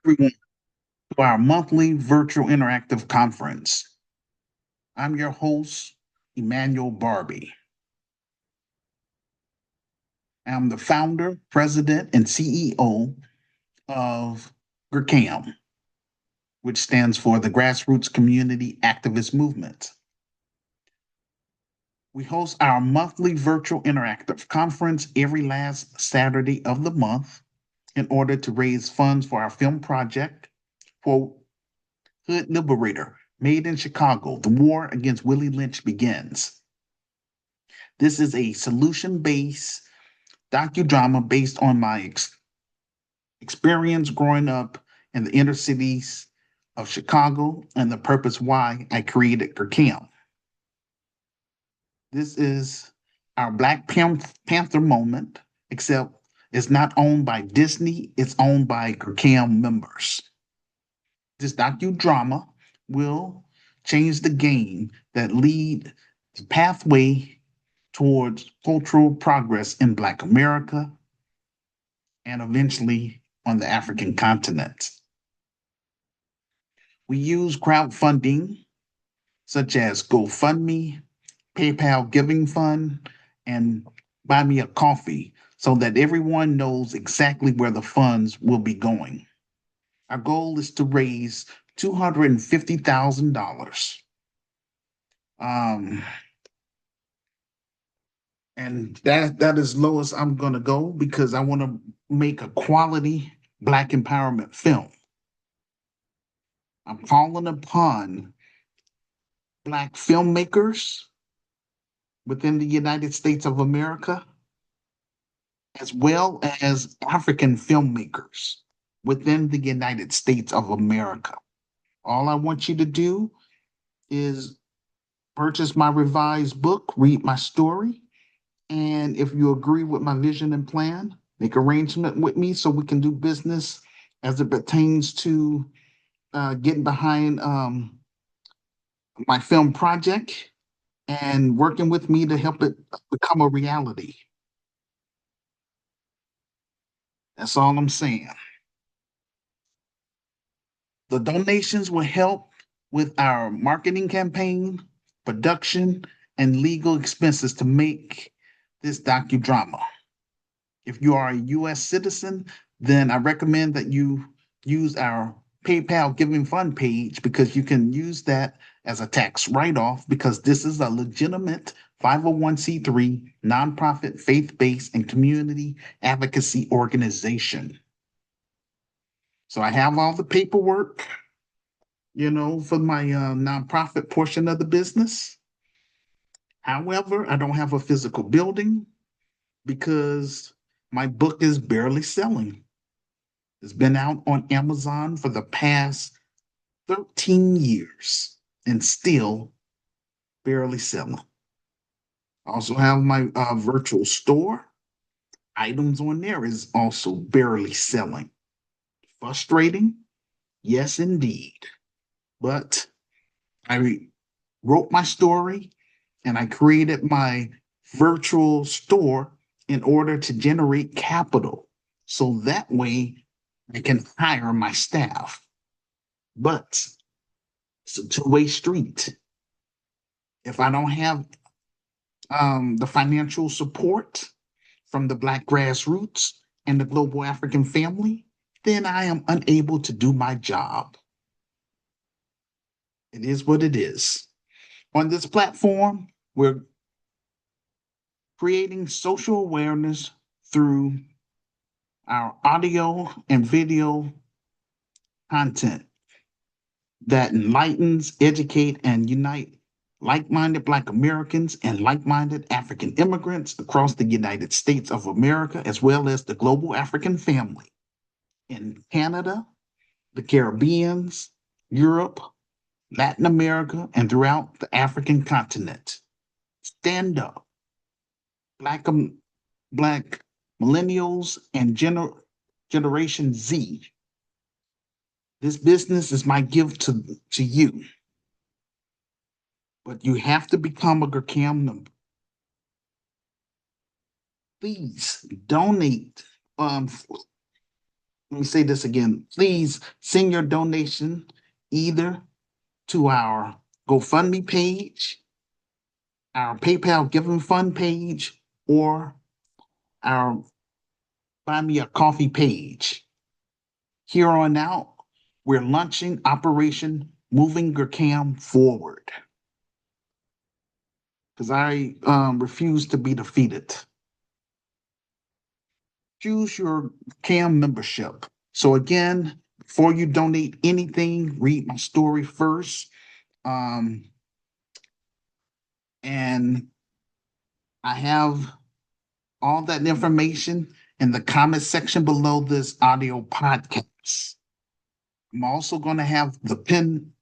Everyone to our monthly virtual interactive conference. I'm your host, Emmanuel Barbie. I'm the founder, president, and CEO of GRCAM, which stands for the Grassroots Community Activist Movement. We host our monthly virtual interactive conference every last Saturday of the month in order to raise funds for our film project, quote, Hood Liberator, made in Chicago, the war against Willie Lynch begins. This is a solution-based docudrama based on my experience growing up in the inner cities of Chicago and the purpose why I created GRCAM. This is our Black Panther moment, except it's not owned by Disney, it's owned by GRCAM members. This docudrama will change the game that lead the pathway towards cultural progress in Black America and eventually on the African continent. We use crowdfunding such as GoFundMe, PayPal Giving Fund, and Buy Me a Coffee so that everyone knows exactly where the funds will be going. Our goal is to raise $250,000. Um, and that is low as I'm gonna go because I want to make a quality Black empowerment film. I'm calling upon Black filmmakers within the United States of America, as well as African filmmakers within the United States of America. All I want you to do is purchase my revised book, read my story, and if you agree with my vision and plan, make arrangement with me so we can do business as it pertains to getting behind my film project and working with me to help it become a reality. That's all I'm saying. The donations will help with our marketing campaign, production, and legal expenses to make this docudrama. If you are a US citizen, then I recommend that you use our PayPal Giving Fund page because you can use that as a tax write-off because this is a legitimate 501c3 nonprofit faith-based and community advocacy organization. So I have all the paperwork, for my nonprofit portion of the business. However, I don't have a physical building because my book is barely selling. It's been out on Amazon for the past 13 years and still barely selling. I also have my virtual store. Items on there is also barely selling. Frustrating? Yes, indeed. But I wrote my story and I created my virtual store in order to generate capital. So that way I can hire my staff. But it's a two-way street. If I don't have the financial support from the Black grassroots and the global African family, then I am unable to do my job. It is what it is. On this platform, we're creating social awareness through our audio and video content that enlightens, educate, and unite like-minded Black Americans and like-minded African immigrants across the United States of America, as well as the global African family in Canada, the Caribbean, Europe, Latin America, and throughout the African continent. Stand up, Black, Black millennials and Generation Z. This business is my gift to you. But you have to become a GRCAM member. Please donate Let me say this again. Please send your donation either to our GoFundMe page, our PayPal Giving Fund page, or our Buy Me a Coffee page. Here on out, we're launching Operation Moving GRCAM Forward because I refuse to be defeated. Choose your CAM membership. So again, before you donate anything, read my story first. And I have all that information in the comment section below this audio podcast. I'm also going to have the pin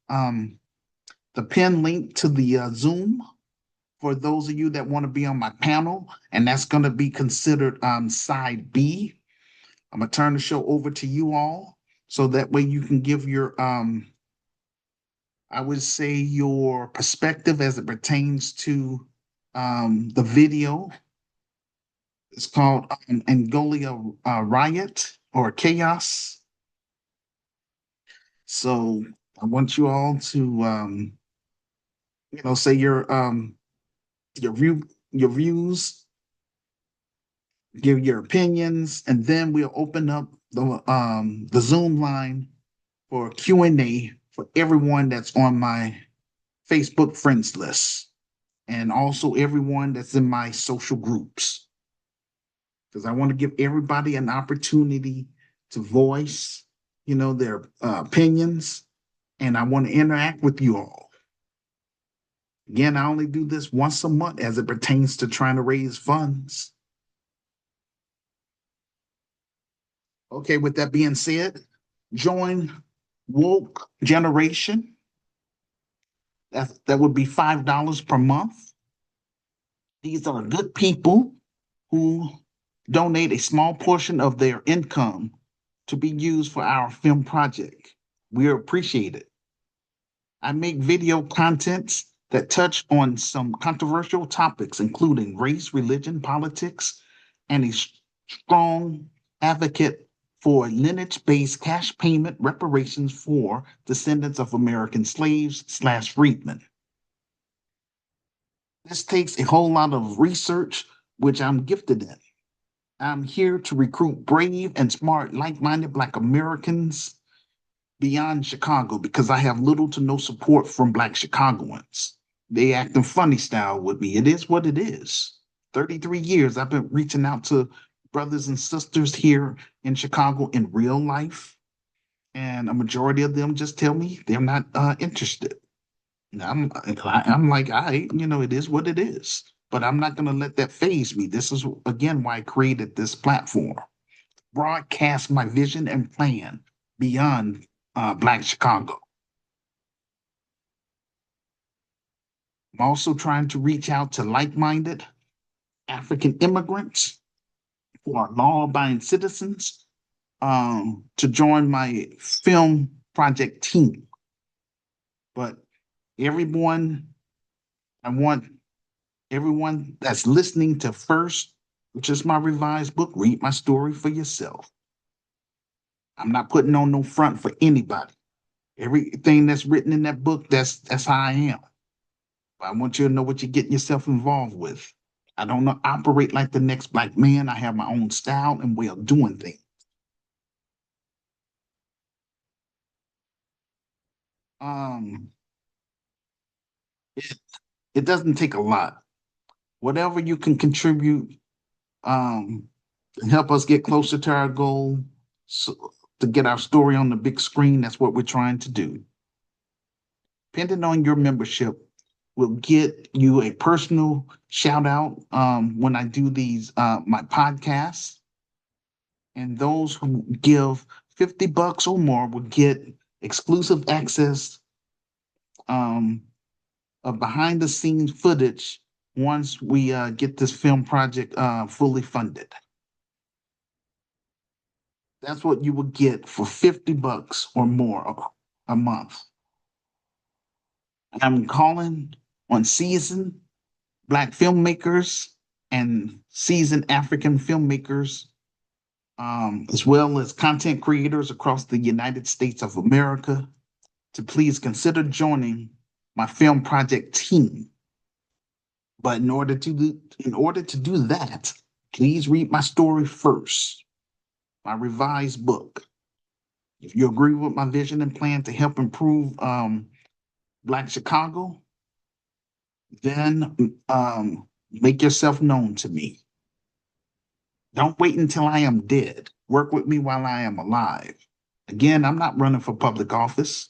link to the Zoom for those of you that want to be on my panel, and that's going to be considered side B. I'm gonna turn the show over to you all so that way you can give your I would say your perspective as it pertains to the video. It's called Angolia Riot or Chaos. So I want you all to say your views, give your opinions, and then we'll open up the Zoom line for Q&A for everyone that's on my Facebook friends list and also everyone that's in my social groups. Because I want to give everybody an opportunity to voice, their opinions, and I want to interact with you all. Again, I only do this once a month as it pertains to trying to raise funds. Okay, with that being said, join Woke Generation. That would be $5 per month. These are good people who donate a small portion of their income to be used for our film project. We appreciate it. I make video contents that touch on some controversial topics, including race, religion, politics, and a strong advocate for lineage-based cash payment reparations for descendants of American slaves/freedmen. This takes a whole lot of research, which I'm gifted in. I'm here to recruit brave and smart, like-minded Black Americans beyond Chicago because I have little to no support from Black Chicagoans. They acting funny style with me. It is what it is. 33 years I've been reaching out to brothers and sisters here in Chicago in real life, and a majority of them just tell me they're not interested. I'm like, it is what it is. But I'm not going to let that phase me. This is, again, why I created this platform. Broadcast my vision and plan beyond Black Chicago. I'm also trying to reach out to like-minded African immigrants who are law-abiding citizens to join my film project team. But everyone, I want everyone that's listening to First, which is my revised book, read my story for yourself. I'm not putting on no front for anybody. Everything that's written in that book, that's how I am. But I want you to know what you're getting yourself involved with. I don't operate like the next Black man. I have my own style and way of doing things. Um, it, it doesn't take a lot. Whatever you can contribute and help us get closer to our goal, to get our story on the big screen, that's what we're trying to do. Depending on your membership, will get you a personal shout out when I do these my podcasts. And those who give $50 or more will get exclusive access of behind the scenes footage once we get this film project fully funded. That's what you will get for $50 or more a month. I'm calling on seasoned Black filmmakers and seasoned African filmmakers as well as content creators across the United States of America, to please consider joining my film project team. But in order to do that, please read my story first, my revised book. If you agree with my vision and plan to help improve Black Chicago, then make yourself known to me. Don't wait until I am dead. Work with me while I am alive. Again, I'm not running for public office.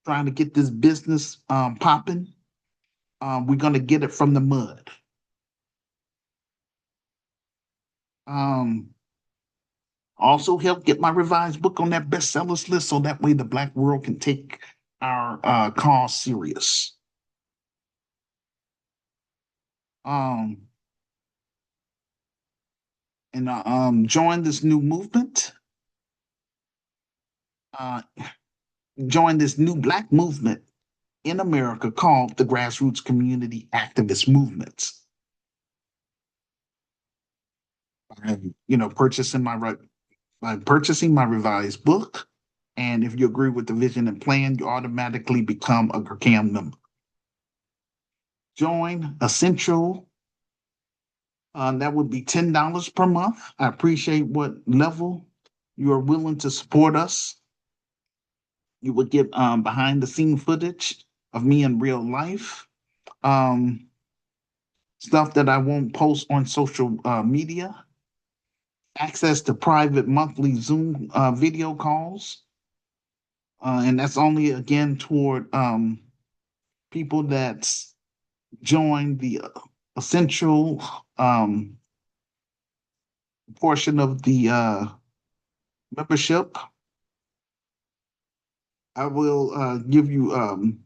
Trying to get this business popping. We're going to get it from the mud. Um, Also, help get my revised book on that bestsellers list so that way the Black world can take our cause serious. Um, and join this new movement. Uh, Join this new Black movement in America called the Grassroots Community Activist Movements. Purchasing by purchasing my revised book, and if you agree with the vision and plan, you automatically become a GRCAM member. Join Essential. That would be $10 per month. I appreciate what level you are willing to support us. You will get behind the scene footage of me in real life, um, stuff that I won't post on social media, access to private monthly Zoom video calls. And that's only again toward people that join the essential portion of the membership. I will give you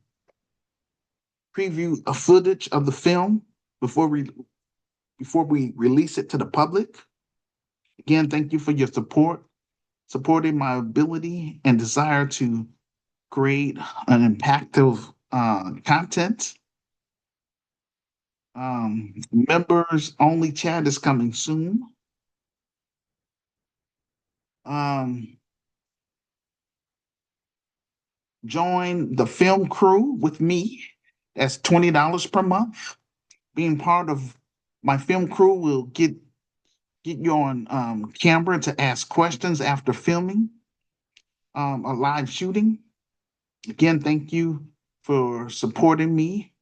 preview a footage of the film before we release it to the public. Again, thank you for your support, supporting my ability and desire to create an impactful content. Members only chat is coming soon. Um, Join the film crew with me. That's $20 per month. Being part of my film crew will get you on camera to ask questions after filming a live shooting. Again, thank you for supporting me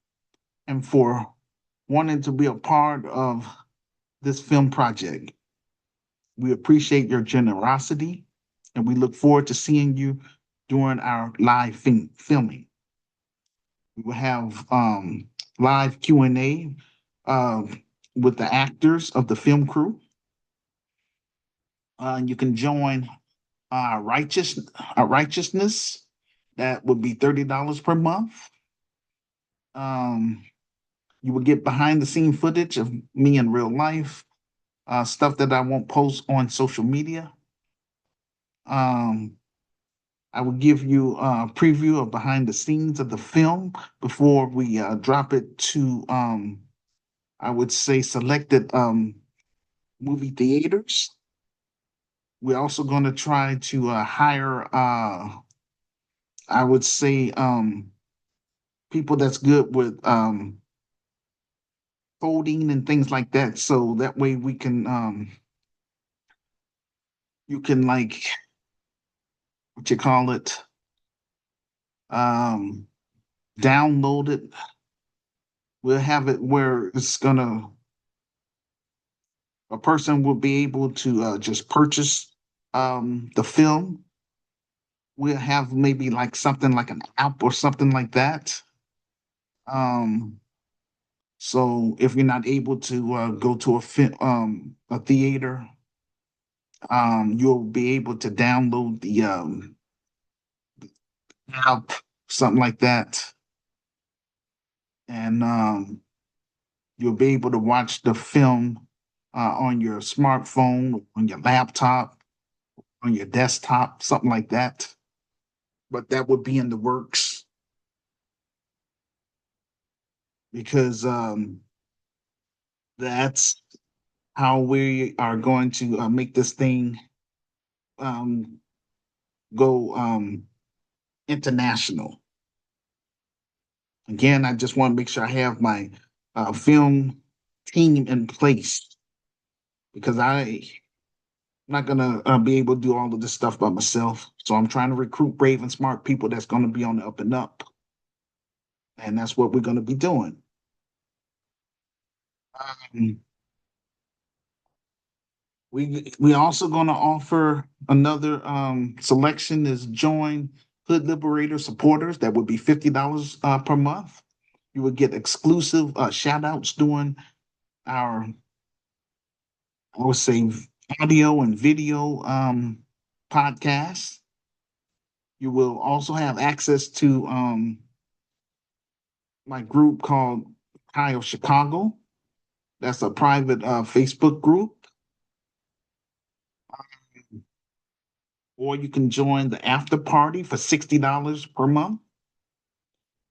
and for wanting to be a part of this film project. We appreciate your generosity and we look forward to seeing you during our live filming. We will have live Q&A uh, with the actors of the film crew. You can join righteousness. That would be $30 per month. Um, you will get behind the scene footage of me in real life, stuff that I won't post on social media. Um, I will give you a preview of behind the scenes of the film before we drop it to, I would say, selected movie theaters. We're also going to try to hire, I would say, people that's good with coding and things like that. So that way we can, you can like, what you call it, um, download it. We'll have it where a person will be able to just purchase the film. We'll have maybe like something like an app or something like that. Um, so if you're not able to go to a theater, you'll be able to download the app, something like that, and you'll be able to watch the film on your smartphone, on your laptop, on your desktop, something like that. But that would be in the works because that's how we are going to make this thing um, go international. Again, I just want to make sure I have my film team in place because I'm not gonna be able to do all of this stuff by myself. So I'm trying to recruit brave and smart people that's going to be on the up and up, and that's what we're going to be doing. Um, we also going to offer another selection is join Hood Liberator supporters. That would be $50 per month. You would get exclusive shout outs during our, I would say, audio and video podcasts. You will also have access to my group called Ohio Chicago. That's a private Facebook group. Or you can join the after party for $60 per month.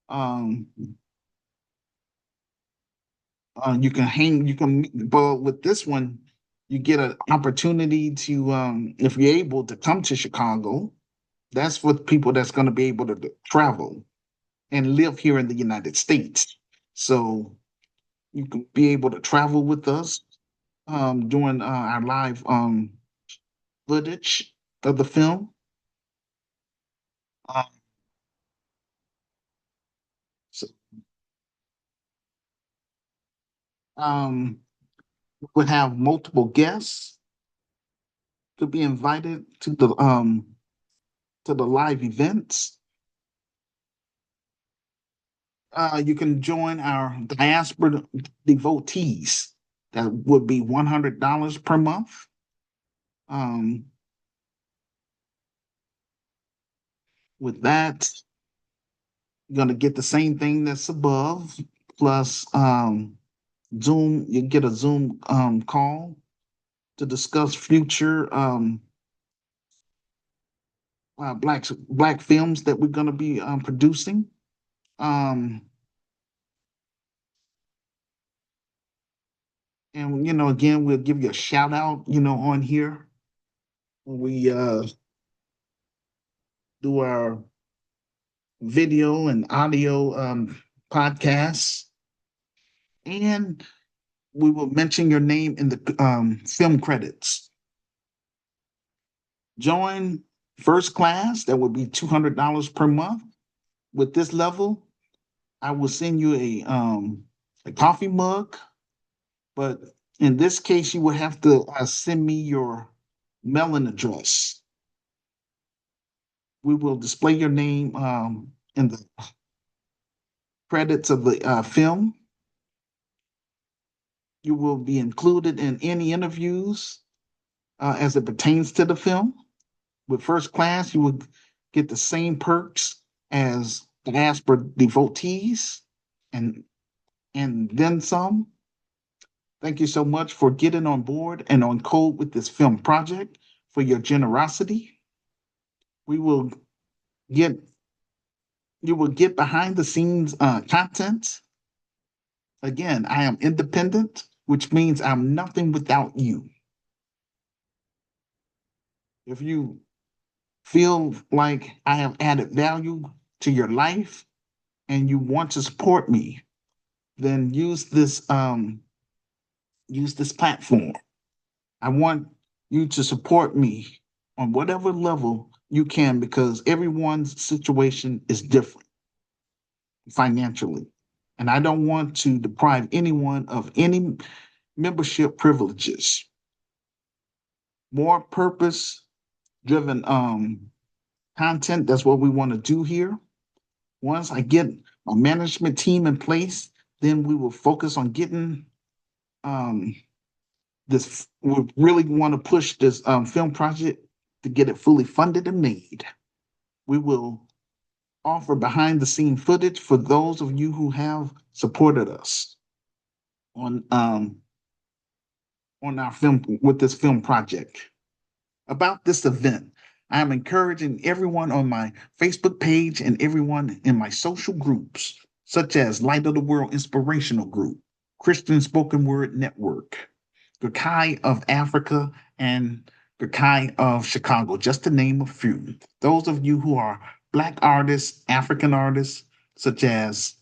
Um, you can hang, you can, but with this one, you get an opportunity to, if you're able to come to Chicago, that's for people that's going to be able to travel and live here in the United States. So you can be able to travel with us during our live footage of the film. Um, so, um, we'll have multiple guests to be invited to the live events. You can join our diaspora devotees. That would be $100 per month. Um, with that, you're gonna get the same thing that's above, plus Zoom. You get a Zoom call to discuss future black films that we're gonna be producing. Um, and again, we'll give you a shout out, on here when we do our video and audio podcasts, and we will mention your name in the film credits. Join first class, that would be $200 per month. With this level, I will send you a coffee mug, but in this case, you will have to send me your mailing address. We will display your name in the credits of the film. You will be included in any interviews as it pertains to the film. With first class, you will get the same perks as diaspora devotees and then some. Thank you so much for getting on board and on code with this film project, for your generosity. We will get you will get behind the scenes content. Again, I am independent, which means I'm nothing without you. If you feel like I have added value to your life and you want to support me, then use this platform. I want you to support me on whatever level you can because everyone's situation is different financially. And I don't want to deprive anyone of any membership privileges. More purpose driven content. That's what we want to do here. Once I get my management team in place, then we will focus on getting um, this. We really want to push this film project to get it fully funded and made. We will offer behind the scene footage for those of you who have supported us on um, on our film with this film project. About this event, I am encouraging everyone on my Facebook page and everyone in my social groups, such as Light of the World Inspirational Group, Christian Spoken Word Network, GRCAM of Africa, and GRCAM of Chicago, just to name a few. Those of you who are Black artists, African artists, such as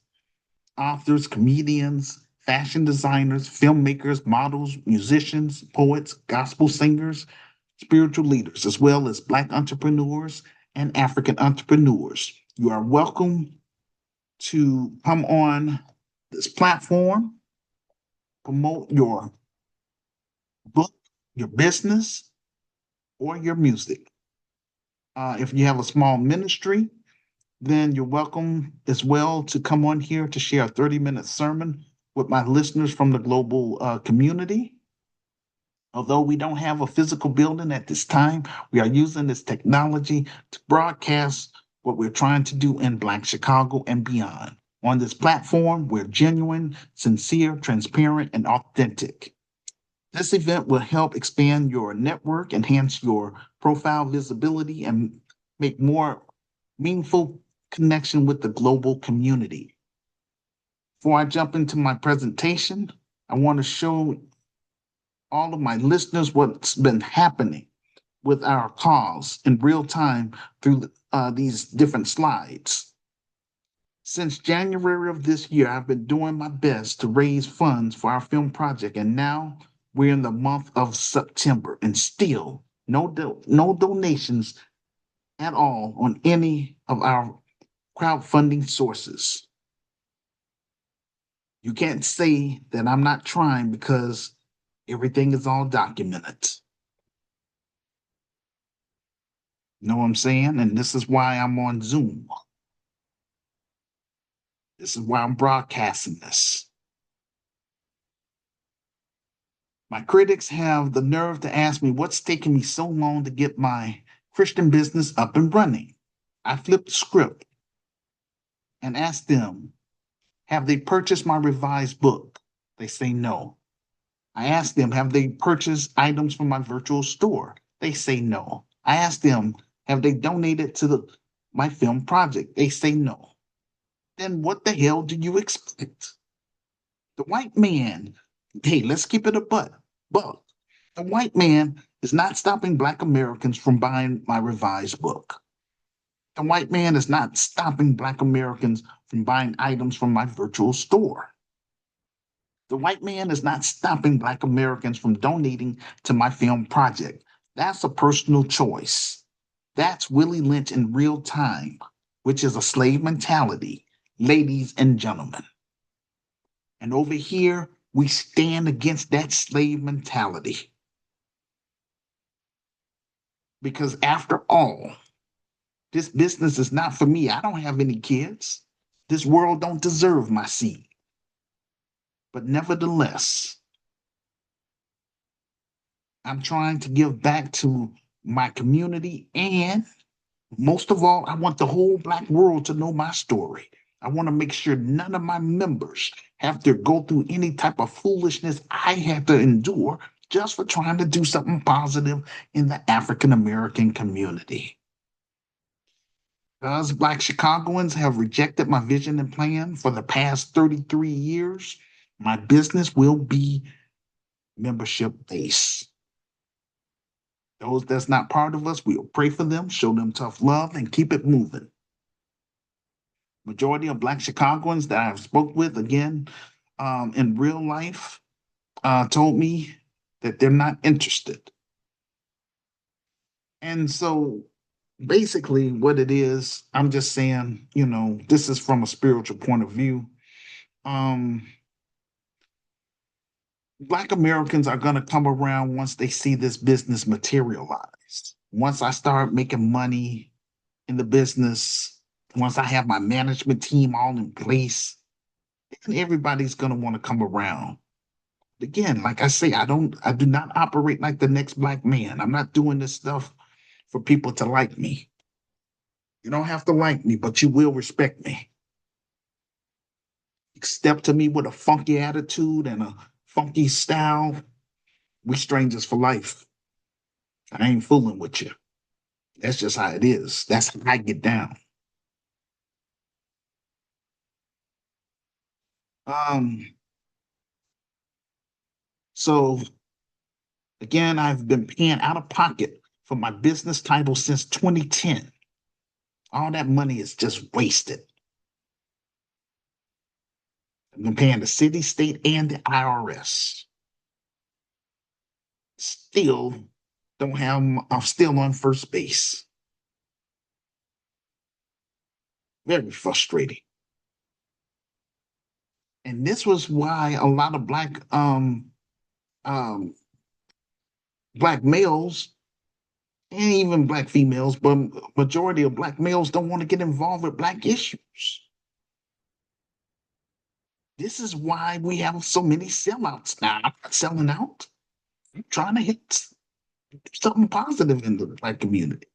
authors, comedians, fashion designers, filmmakers, models, musicians, poets, gospel singers, spiritual leaders, as well as Black entrepreneurs and African entrepreneurs. You are welcome to come on this platform, promote your book, your business, or your music. If you have a small ministry, then you're welcome as well to come on here to share a 30-minute sermon with my listeners from the global community. Although we don't have a physical building at this time, we are using this technology to broadcast what we're trying to do in Black Chicago and beyond. On this platform, we're genuine, sincere, transparent, and authentic. This event will help expand your network, enhance your profile visibility, and make more meaningful connection with the global community. Before I jump into my presentation, I want to show all of my listeners what's been happening with our cause in real time through these different slides. Since January of this year, I've been doing my best to raise funds for our film project, and now we're in the month of September, and still no donations at all on any of our crowdfunding sources. You can't say that I'm not trying because everything is all documented. Know what I'm saying? And this is why I'm on Zoom. This is why I'm broadcasting this. My critics have the nerve to ask me what's taking me so long to get my Christian business up and running. I flipped the script and asked them, have they purchased my revised book? They say no. I asked them, have they purchased items from my virtual store? They say no. I asked them, have they donated to my film project? They say no. Then what the hell do you expect? The white man, hey, let's keep it a buck. The white man is not stopping Black Americans from buying my revised book. The white man is not stopping Black Americans from buying items from my virtual store. The white man is not stopping Black Americans from donating to my film project. That's a personal choice. That's Willie Lynch in real time, which is a slave mentality, ladies and gentlemen. And over here, we stand against that slave mentality. Because after all, this business is not for me. I don't have any kids. This world don't deserve my seed. But nevertheless, I'm trying to give back to my community, and most of all, I want the whole Black world to know my story. I want to make sure none of my members have to go through any type of foolishness I had to endure just for trying to do something positive in the African American community. Because Black Chicagoans have rejected my vision and plan for the past 33 years, my business will be membership based. Those that's not part of us, we'll pray for them, show them tough love, and keep it moving. Majority of Black Chicagoans that I've spoke with, again, in real life, told me that they're not interested. And so basically what it is, I'm just saying, this is from a spiritual point of view. Black Americans are going to come around once they see this business materialized. Once I start making money in the business, once I have my management team all in place, then everybody's going to want to come around. Again, like I say, I do not operate like the next Black man. I'm not doing this stuff for people to like me. You don't have to like me, but you will respect me. Step to me with a funky attitude and a funky style, we strangers for life. I ain't fooling with you. That's just how it is. That's how I get down. Um, so Again, I've been paying out of pocket for my business title since 2010. All that money is just wasted. I've been paying the city, state, and the IRS. Still don't have, I'm still on first base. Very frustrating. And this was why a lot of um black males and even black females, but majority of black males don't want to get involved with black issues. This is why we have so many sellouts now. I'm not selling out. I'm trying to hit something positive in the black community.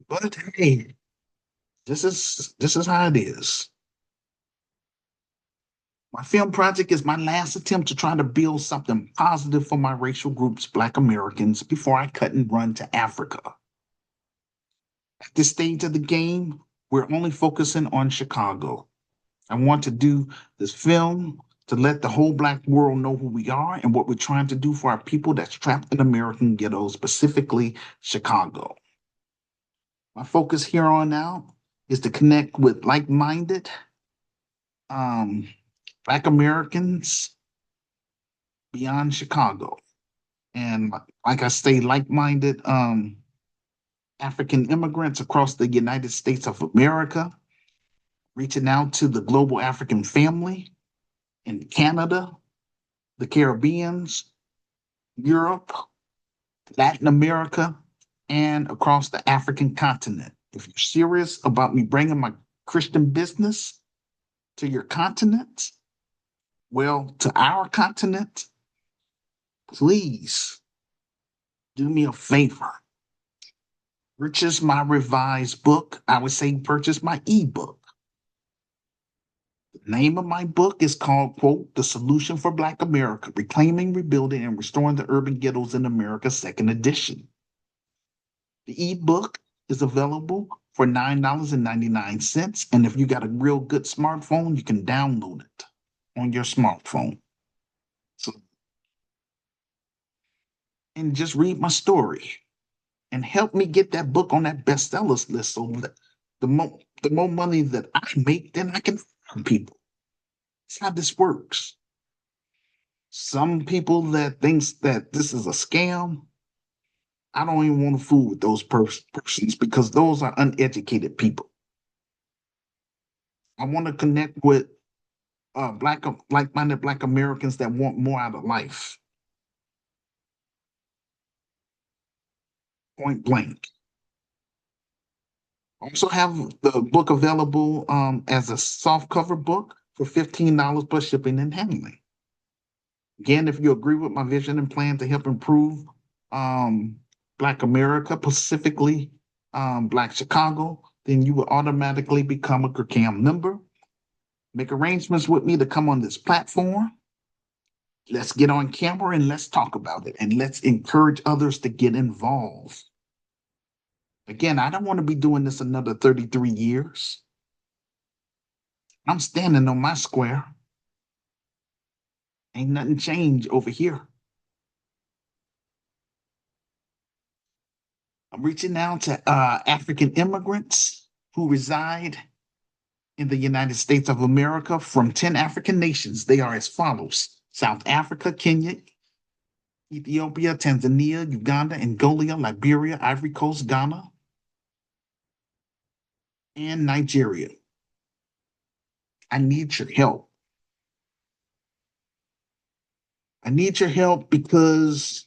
But hey, this is how it is. My film project is my last attempt to try to build something positive for my racial groups, Black Americans, before I cut and run to Africa. At this stage of the game, we're only focusing on Chicago. I want to do this film to let the whole Black world know who we are and what we're trying to do for our people that's trapped in American ghettos, specifically Chicago. My focus here on out is to connect with like-minded um, Black Americans beyond Chicago. And like I say, like-minded African immigrants across the United States of America, reaching out to the global African family in Canada, the Caribbeans, Europe, Latin America, and across the African continent. If you're serious about me bringing my Christian business to your continent, well, to our continent, please do me a favor. Purchase my revised book. I would say purchase my ebook. The name of my book is called, quote, The Solution for Black America, Reclaiming, Rebuilding, and Restoring the Urban Ghettos in America, second edition. The ebook is available for $9.99. And if you got a real good smartphone, you can download it on your smartphone. So, and just read my story and help me get that book on that bestsellers list so that the more money that I make, then I can find people. That's how this works. Some people that thinks that this is a scam, I don't even want to fool with those persons because those are uneducated people. I want to connect with like-minded Black Americans that want more out of life. Point blank. I also have the book available as a soft cover book for $15 plus shipping and handling. Again, if you agree with my vision and plan to help improve um, Black America, specifically Black Chicago, then you will automatically become a GRCAM member. Make arrangements with me to come on this platform. Let's get on camera and let's talk about it. And let's encourage others to get involved. Again, I don't want to be doing this another 33 years. I'm standing on my square. Ain't nothing changed over here. I'm reaching out to African immigrants who reside in the United States of America from 10 African nations. They are as follows: South Africa, Kenya, Ethiopia, Tanzania, Uganda, Angola, Liberia, Ivory Coast, Ghana, and Nigeria. I need your help. I need your help because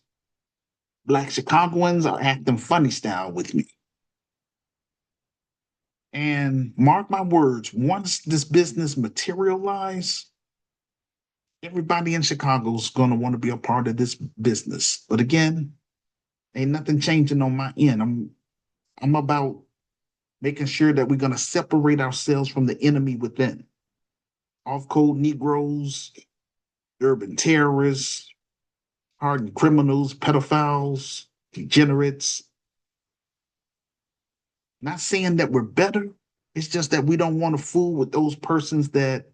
Black Chicagoans are acting funny style with me. And mark my words, once this business materializes, everybody in Chicago is going to want to be a part of this business. But again, ain't nothing changing on my end. I'm about making sure that we're going to separate ourselves from the enemy within. Off-code Negroes, urban terrorists, hardened criminals, pedophiles, degenerates. Not saying that we're better. It's just that we don't want to fool with those persons that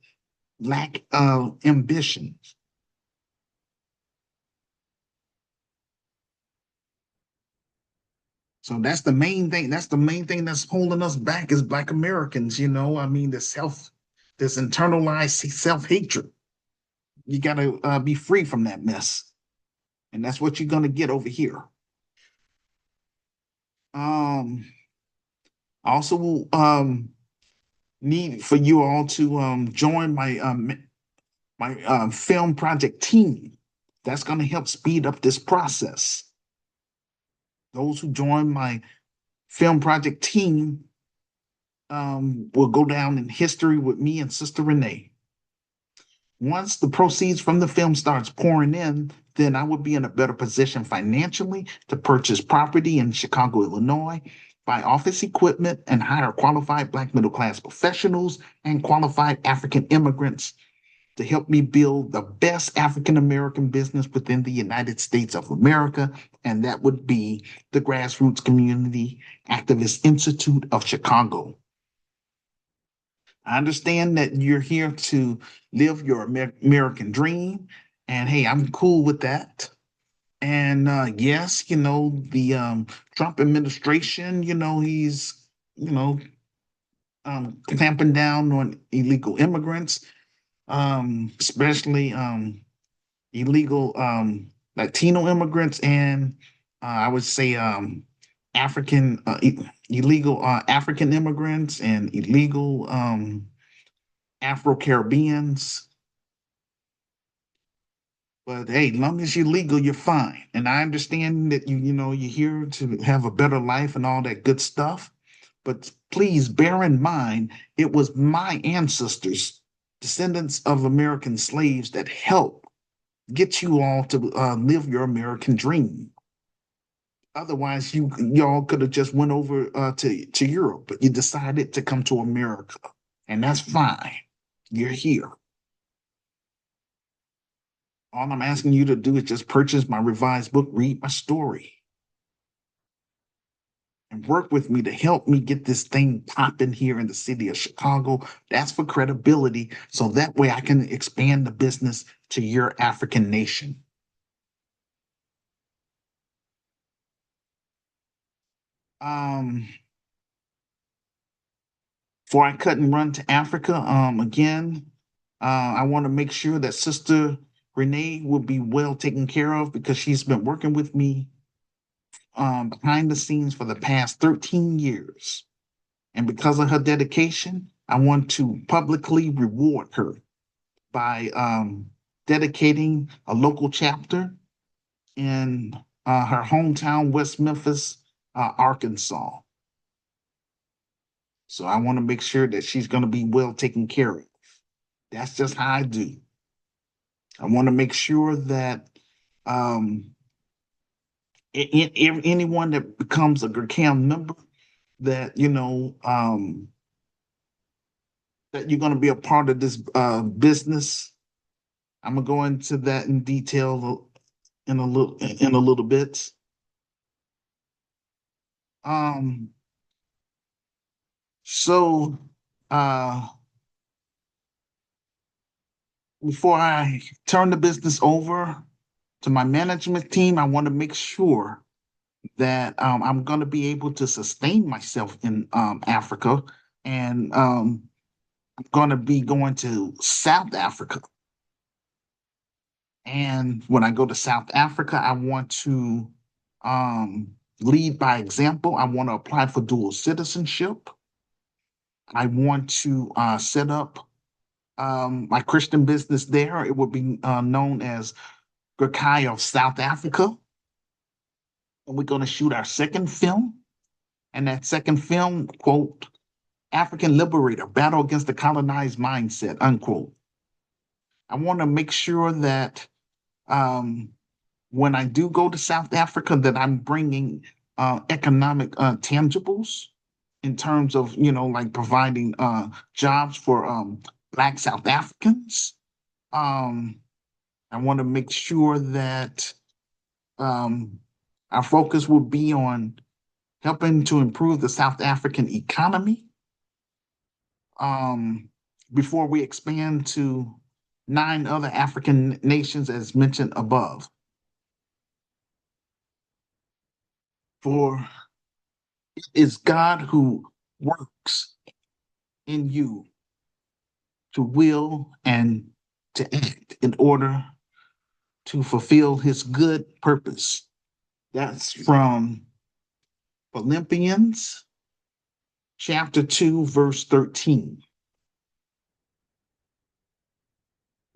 lack ambitions. So that's the main thing. That's the main thing that's holding us back as Black Americans. I mean, this internalized self-hatred. You got to be free from that mess, and that's what you're gonna get over here. Um, I also will need for you all to join my film project team. That's gonna help speed up this process. Those who join my film project team will go down in history with me and Sister Renee. Once the proceeds from the film starts pouring in, then I would be in a better position financially to purchase property in Chicago, Illinois, buy office equipment, and hire qualified Black middle class professionals and qualified African immigrants to help me build the best African American business within the United States of America. And that would be the Grassroots Community Activist Institute of Chicago. I understand that you're here to live your American dream. And hey, I'm cool with that. And yes, the Trump administration, you know, clamping down on illegal immigrants, especially illegal Latino immigrants, and I would say illegal African immigrants and illegal Afro Caribbeans. But hey, long as you're legal, you're fine. And I understand that you're here to have a better life and all that good stuff. But please bear in mind, it was my ancestors, descendants of American slaves, that helped get you all to live your American dream. Otherwise, y'all could have just went over to Europe, but you decided to come to America, and that's fine. You're here. All I'm asking you to do is just purchase my revised book, read my story, and work with me to help me get this thing popping here in the city of Chicago. That's for credibility, so that way I can expand the business to your African nation. Um, Before I cut and run to Africa, again, I want to make sure that Sister Renee will be well taken care of because she's been working with me behind the scenes for the past 13 years. And because of her dedication, I want to publicly reward her by dedicating a local chapter in her hometown, West Memphis, Arkansas. So I want to make sure that she's going to be well taken care of. That's just how I do. I want to make sure that um, anyone that becomes a GRCAM member, that that you're going to be a part of this business. I'm gonna go into that in detail in a little bit. Um, so uh, before I turn the business over to my management team, I want to make sure that I'm going to be able to sustain myself in Africa, and I'm going to be going to South Africa. And when I go to South Africa, I want to lead by example. I want to apply for dual citizenship. I want to set up my Christian business there. It would be known as GRCAM of South Africa. And we're going to shoot our second film. And that second film, quote, African Liberator, Battle Against the Colonized Mindset, unquote. I want to make sure that um, when I do go to South Africa, that I'm bringing economic tangibles in terms of, like providing jobs for Black South Africans. Um, I want to make sure that um, our focus will be on helping to improve the South African economy um, before we expand to 9 other African nations, as mentioned above. For It is God who works in you to will and to act in order to fulfill his good purpose. That's from Philippians chapter 2, verse 13.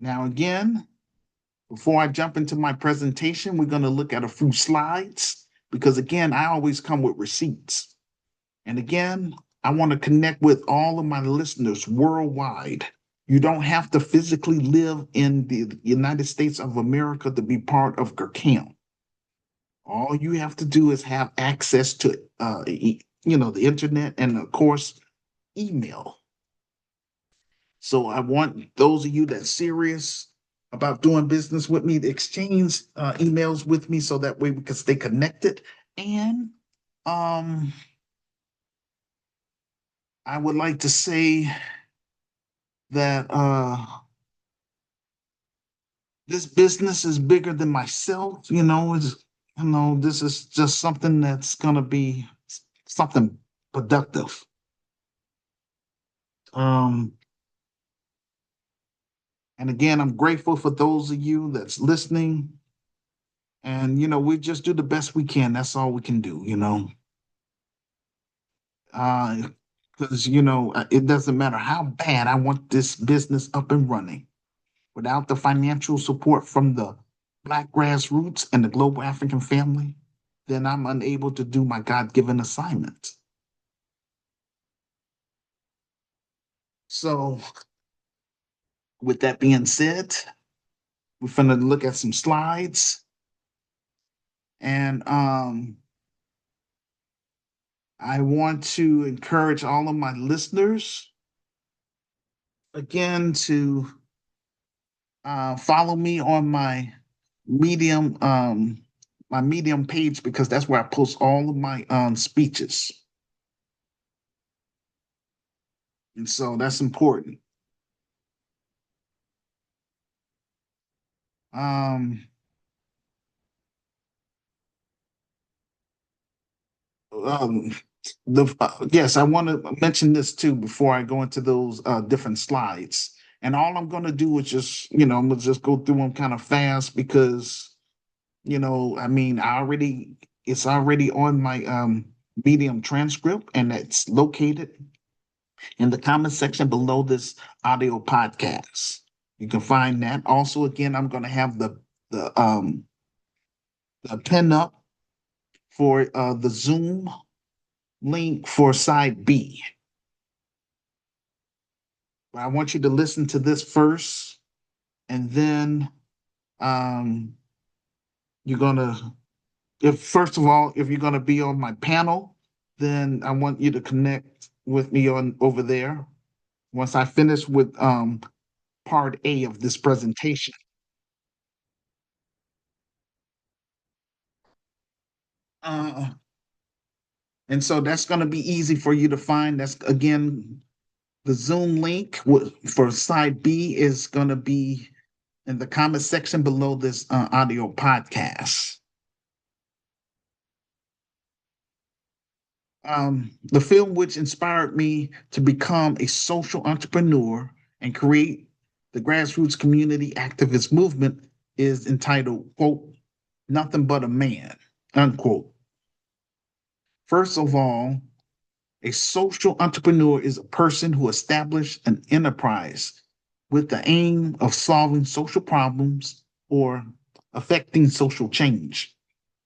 Now, again, before I jump into my presentation, we're going to look at a few slides because, again, I always come with receipts. And again, I want to connect with all of my listeners worldwide. You don't have to physically live in the United States of America to be part of GRCAM. All you have to do is have access to, the internet and, of course, email. So I want those of you that's serious about doing business with me to exchange emails with me so that way we can stay connected. And um, I would like to say that this business is bigger than myself. This is just something that's gonna be something productive. Um, and again, I'm grateful for those of you that's listening. And we just do the best we can. That's all we can do. Because it doesn't matter how bad I want this business up and running. Without the financial support from the Black grassroots and the global African family, then I'm unable to do my God-given assignment. So, with that being said, we're going to look at some slides, and I want to encourage all of my listeners again to follow me on Medium, my Medium page because that's where I post all of my speeches, and so that's important. Um, um, yes, I want to mention this too before I go into those different slides. And all I'm going to do is just, I'm going to just go through them kind of fast because, I mean, it's already on my Medium transcript, and it's located in the comment section below this audio podcast. You can find that. Also, again, I'm going to have the pin up for the Zoom link for side B. But I want you to listen to this first, and then um, you're gonna, if first of all, if you're gonna be on my panel, then I want you to connect with me on over there. Once I finish with part A of this presentation. Uh, and so that's going to be easy for you to find. That's again, the Zoom link for side B is going to be in the comment section below this audio podcast. The film which inspired me to become a social entrepreneur and create the grassroots community activist movement is entitled, quote, Nothing But a Man, unquote. First of all, a social entrepreneur is a person who established an enterprise with the aim of solving social problems or affecting social change.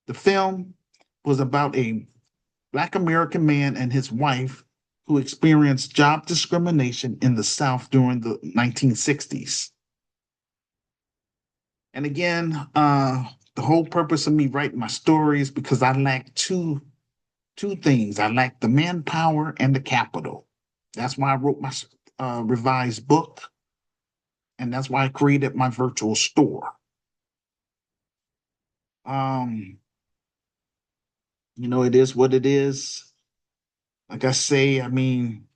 The film was about a Black American man and his wife who experienced job discrimination in the South during the 1960s. And again, the whole purpose of me writing my story is because I lack two things. I lack the manpower and the capital. That's why I wrote my revised book, and that's why I created my virtual store. Um, it is what it is. Like I say, I mean,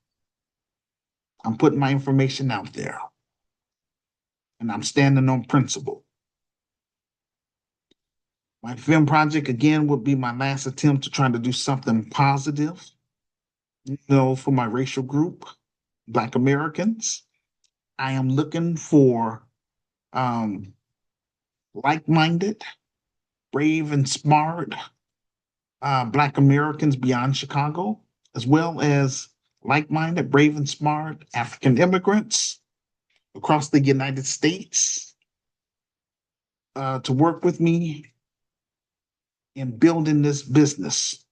I'm putting my information out there, and I'm standing on principle. My film project again would be my last attempt to try to do something positive, for my racial group, Black Americans. I am looking for um, like-minded, brave, and smart Black Americans beyond Chicago, as well as like-minded, brave, and smart African immigrants across the United States to work with me in building this business.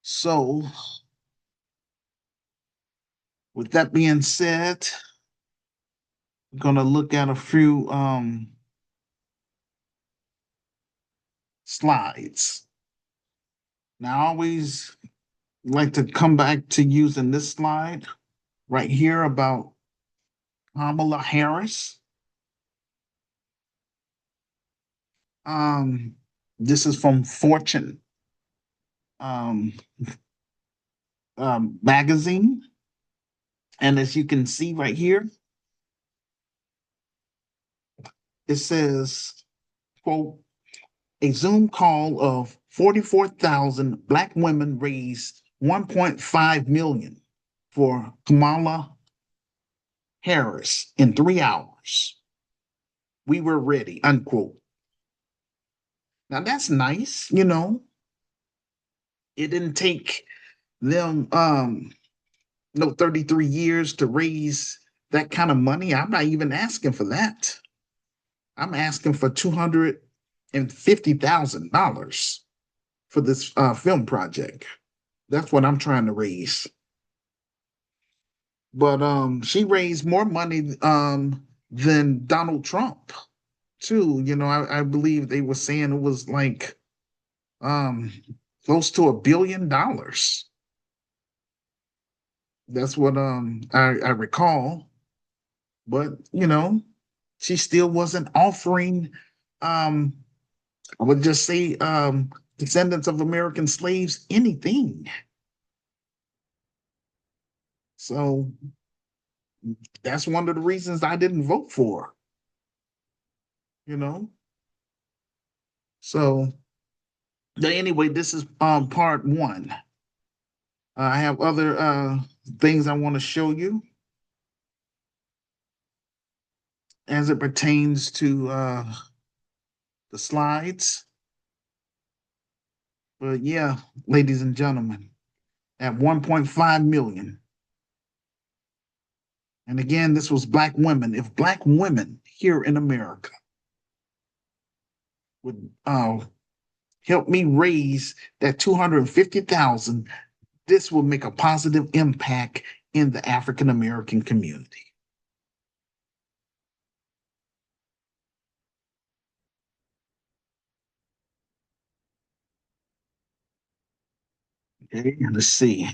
So, with that being said, I'm going to look at a few slides. Now, I always like to come back to using this slide right here about Kamala Harris. Um, this is from Fortune um, magazine. And as you can see right here, it says, quote, a Zoom call of 44,000 Black women raised 1.5 million for Kamala Harris in 3 hours. We were ready, unquote. Now that's nice. It didn't take them no 33 years to raise that kind of money. I'm not even asking for that. I'm asking for $250,000 for this film project. That's what I'm trying to raise. But she raised more money than Donald Trump too. I believe they were saying it was like um close to $1 billion. That's what I recall. But she still wasn't offering um I would just say descendants of American slaves anything. So that's one of the reasons I didn't vote for her, you know. So but anyway, this is part one. I have other things I want to show you as it pertains to the slides. But yeah, ladies and gentlemen, at 1.5 million. And again, this was Black women. If Black women here in America would help me raise that 250,000, this will make a positive impact in the African American community. Okay, let's see.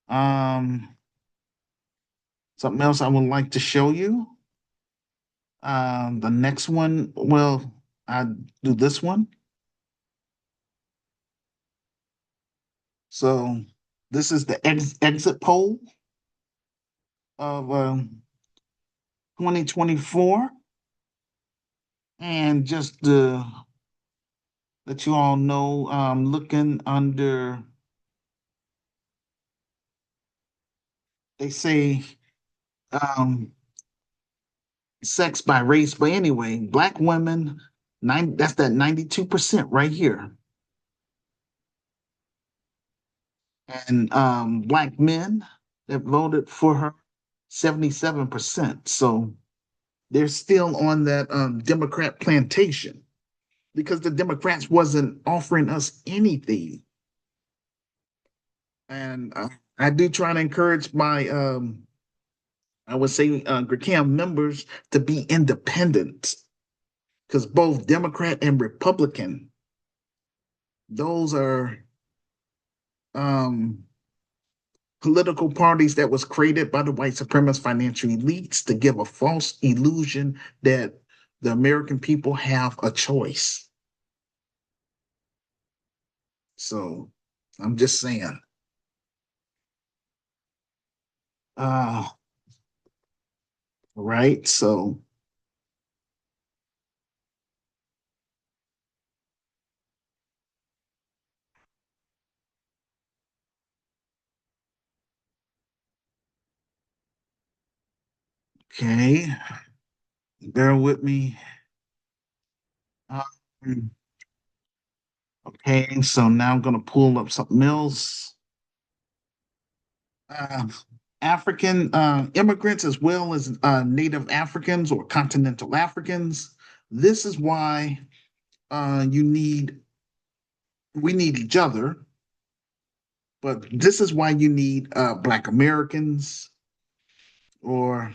Um, Something else I would like to show you. The next one, well, I do this one. So this is the exit poll of 2024. And just to let you all know, looking under, they say um, sex by race, but anyway, Black women, that's that 92% right here. And Black men that voted for her, 77%. So they're still on that Democrat plantation because the Democrats wasn't offering us anything. And I do try to encourage my, I would say, GRCAM members to be independent because both Democrat and Republican, those are um, political parties that was created by the white supremacist financial elites to give a false illusion that the American people have a choice. So I'm just saying. Uh, right. So Okay, bear with me. Um, okay, so now I'm gonna pull up something else. Uh, African immigrants as well as Native Africans or continental Africans. This is why you need we need each other, but this is why you need Black Americans, or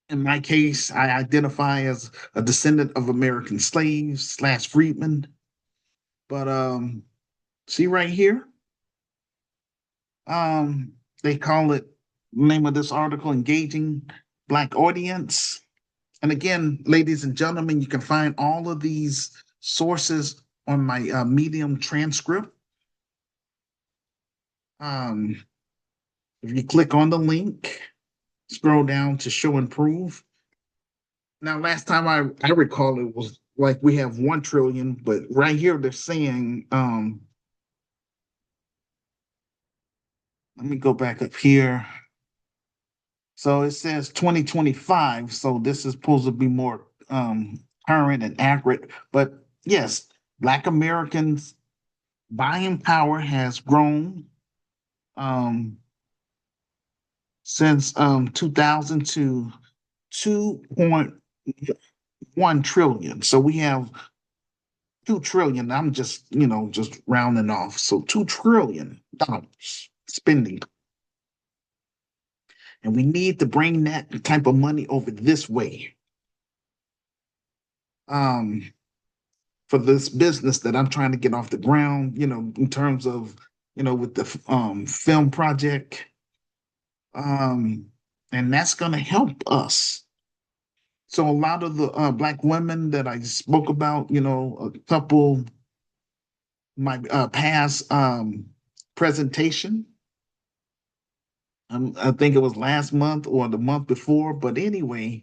in my case, I identify as a descendant of American slaves slash freedmen. But see right here, um, they call it name of this article engaging Black audience. And again, ladies and gentlemen, you can find all of these sources on my Medium transcript. Um, if you click on the link, scroll down to show and prove. Now, last time I recall it was like we have 1 trillion, but right here they're saying, let me go back up here. So it says 2025. So this is supposed to be more current and accurate. But yes, Black Americans buying power has grown um, since 2000 to 2.1 trillion. So we have 2 trillion. I'm just, just rounding off. So $2 trillion spending. And we need to bring that type of money over this way. Um, for this business that I'm trying to get off the ground, in terms of, with the film project. Um, and that's going to help us. So a lot of the Black women that I spoke about, a couple, my past presentation, I think it was last month or the month before, but anyway,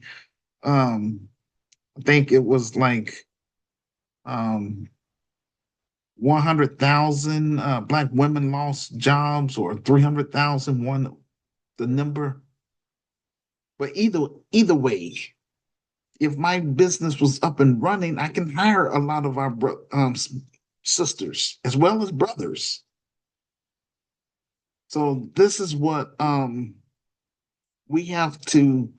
I think it was like um, 100,000 Black women lost jobs, or 300,000 one the number. But either way, if my business was up and running, I can hire a lot of our sisters as well as brothers. So this is what we have to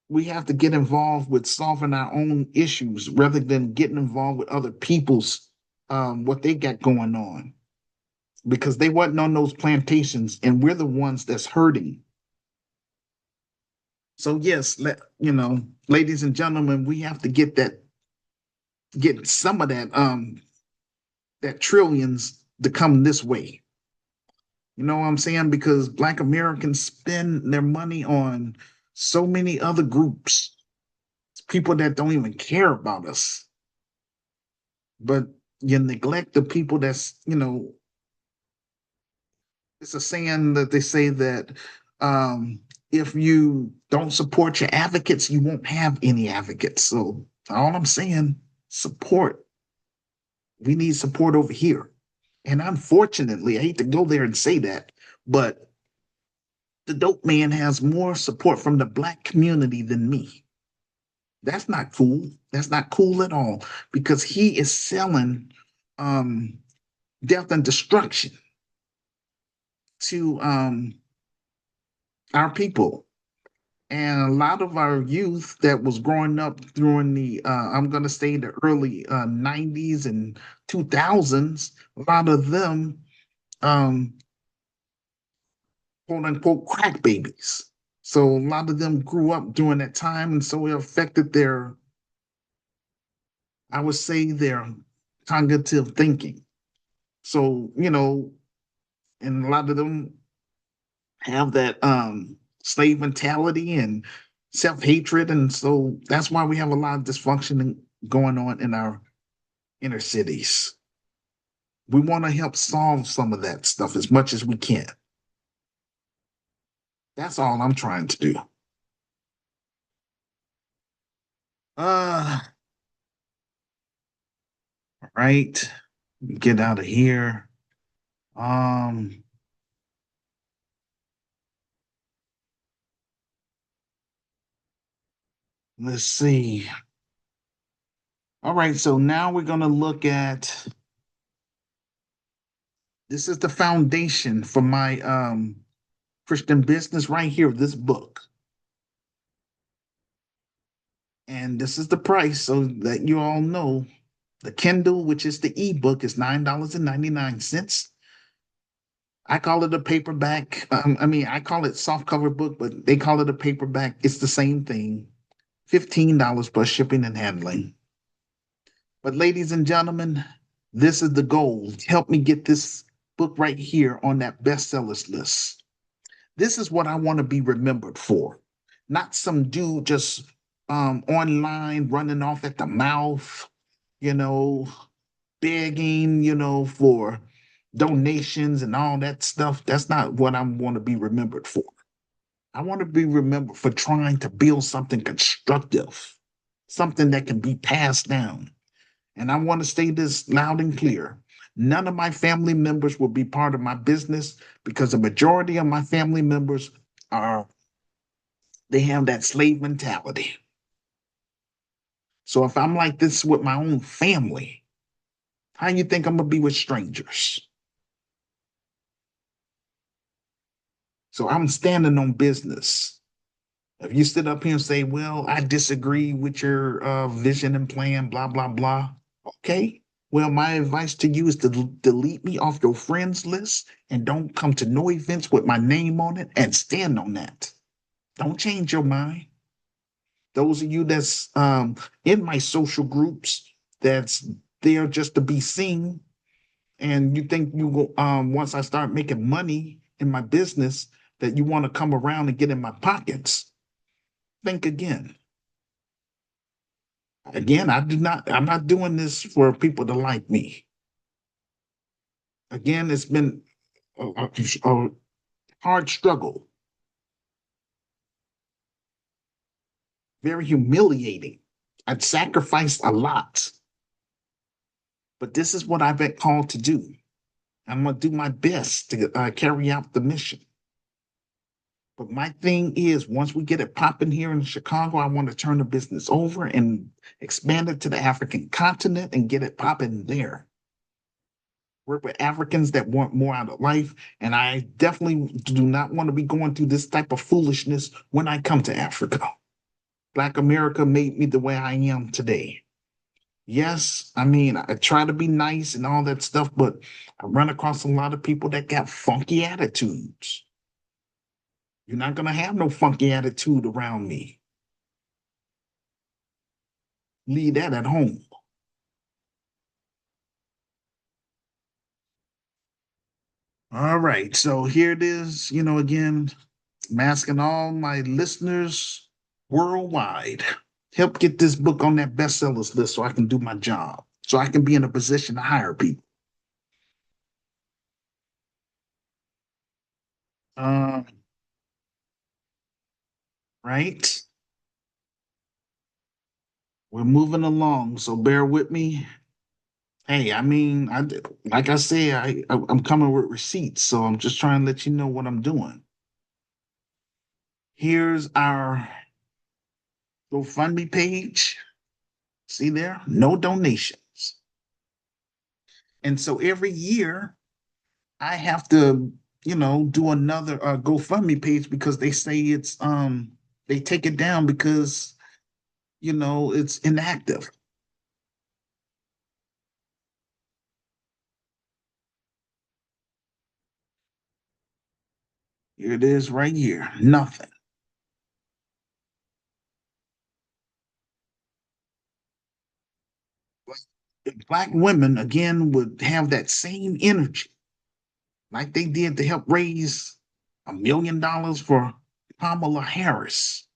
we have to get involved with solving our own issues rather than getting involved with other people's what they got going on, because they wasn't on those plantations and we're the ones that's hurting. So yes, ladies and gentlemen, we have to get some of that trillions to come this way. You know what I'm saying? Because Black Americans spend their money on so many other groups, people that don't even care about us. But you neglect the people that's, it's a saying that they say that if you don't support your advocates, you won't have any advocates. So all I'm saying, support. We need support over here. And unfortunately, I hate to go there and say that, but the dope man has more support from the Black community than me. That's not cool. That's not cool at all, because he is selling um, death and destruction to our people. And a lot of our youth that was growing up during the, I'm going to say the early 90s and 2000s, a lot of them, um, quote unquote, crack babies. So a lot of them grew up during that time. And so it affected their, I would say, their cognitive thinking. So, and a lot of them have that slave mentality and self-hatred. And so that's why we have a lot of dysfunction going on in our inner cities. We want to help solve some of that stuff as much as we can. That's all I'm trying to do. Uh, right. Get out of here. Um, Let's see. All right, so now we're going to look at this is the foundation for my Christian business right here, this book. And this is the price so that you all know. The Kindle, which is the ebook, is $9.99. I call it a paperback. I call it soft cover book, but they call it a paperback. It's the same thing. $15 plus shipping and handling. But ladies and gentlemen, this is the goal. Help me get this book right here on that bestsellers list. This is what I want to be remembered for. Not some dude just online running off at the mouth, you know, begging, for donations and all that stuff. That's not what I want to be remembered for. I want to be remembered for trying to build something constructive, something that can be passed down. And I want to say this loud and clear. None of my family members will be part of my business because the majority of my family members are, they have that slave mentality. So if I'm like this with my own family, how you think I'm gonna be with strangers? So I'm standing on business. If you sit up here and say, well, I disagree with your vision and plan, blah, blah, blah. Okay. Well, my advice to you is to delete me off your friends list and don't come to no events with my name on it and stand on that. Don't change your mind. Those of you that's in my social groups that's there just to be seen, and you think you go once I start making money in my business that you want to come around and get in my pockets, think again. Again, I'm not doing this for people to like me. Again, it's been a hard struggle, very humiliating. I've sacrificed a lot, but this is what I've been called to do. I'm going to do my best to carry out the mission. But my thing is, once we get it popping here in Chicago, I want to turn the business over and expand it to the African continent and get it popping there. Work with Africans that want more out of life. And I definitely do not want to be going through this type of foolishness when I come to Africa. Black America made me the way I am today. Yes, I try to be nice and all that stuff, but I run across a lot of people that got funky attitudes. You're not going to have no funky attitude around me. Leave that at home. All right. So here it is, again, I'm asking all my listeners worldwide, help get this book on that bestsellers list so I can do my job, so I can be in a position to hire people. Uh, right. We're moving along, so bear with me. Hey, like I said, I'm coming with receipts, so I'm just trying to let you know what I'm doing. Here's our GoFundMe page. See there? No donations. And so every year I have to, do another GoFundMe page because they say they take it down because it's inactive. Here it is right here. Nothing. If Black women again would have that same energy like they did to help raise $1 million for Kamala Harris.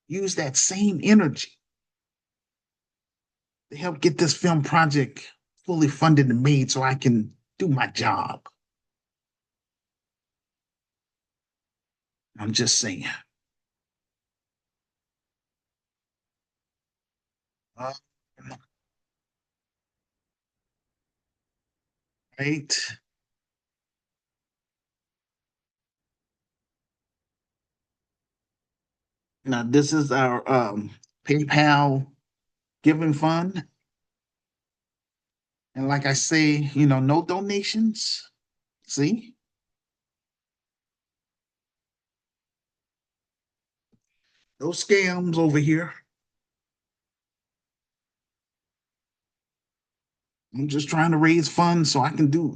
Use that same energy to help get this film project fully funded and made so I can do my job. I'm just saying. Uh, right. Now this is our PayPal giving fund. And like I say, no donations. See, those scams over here. I'm just trying to raise funds so I can do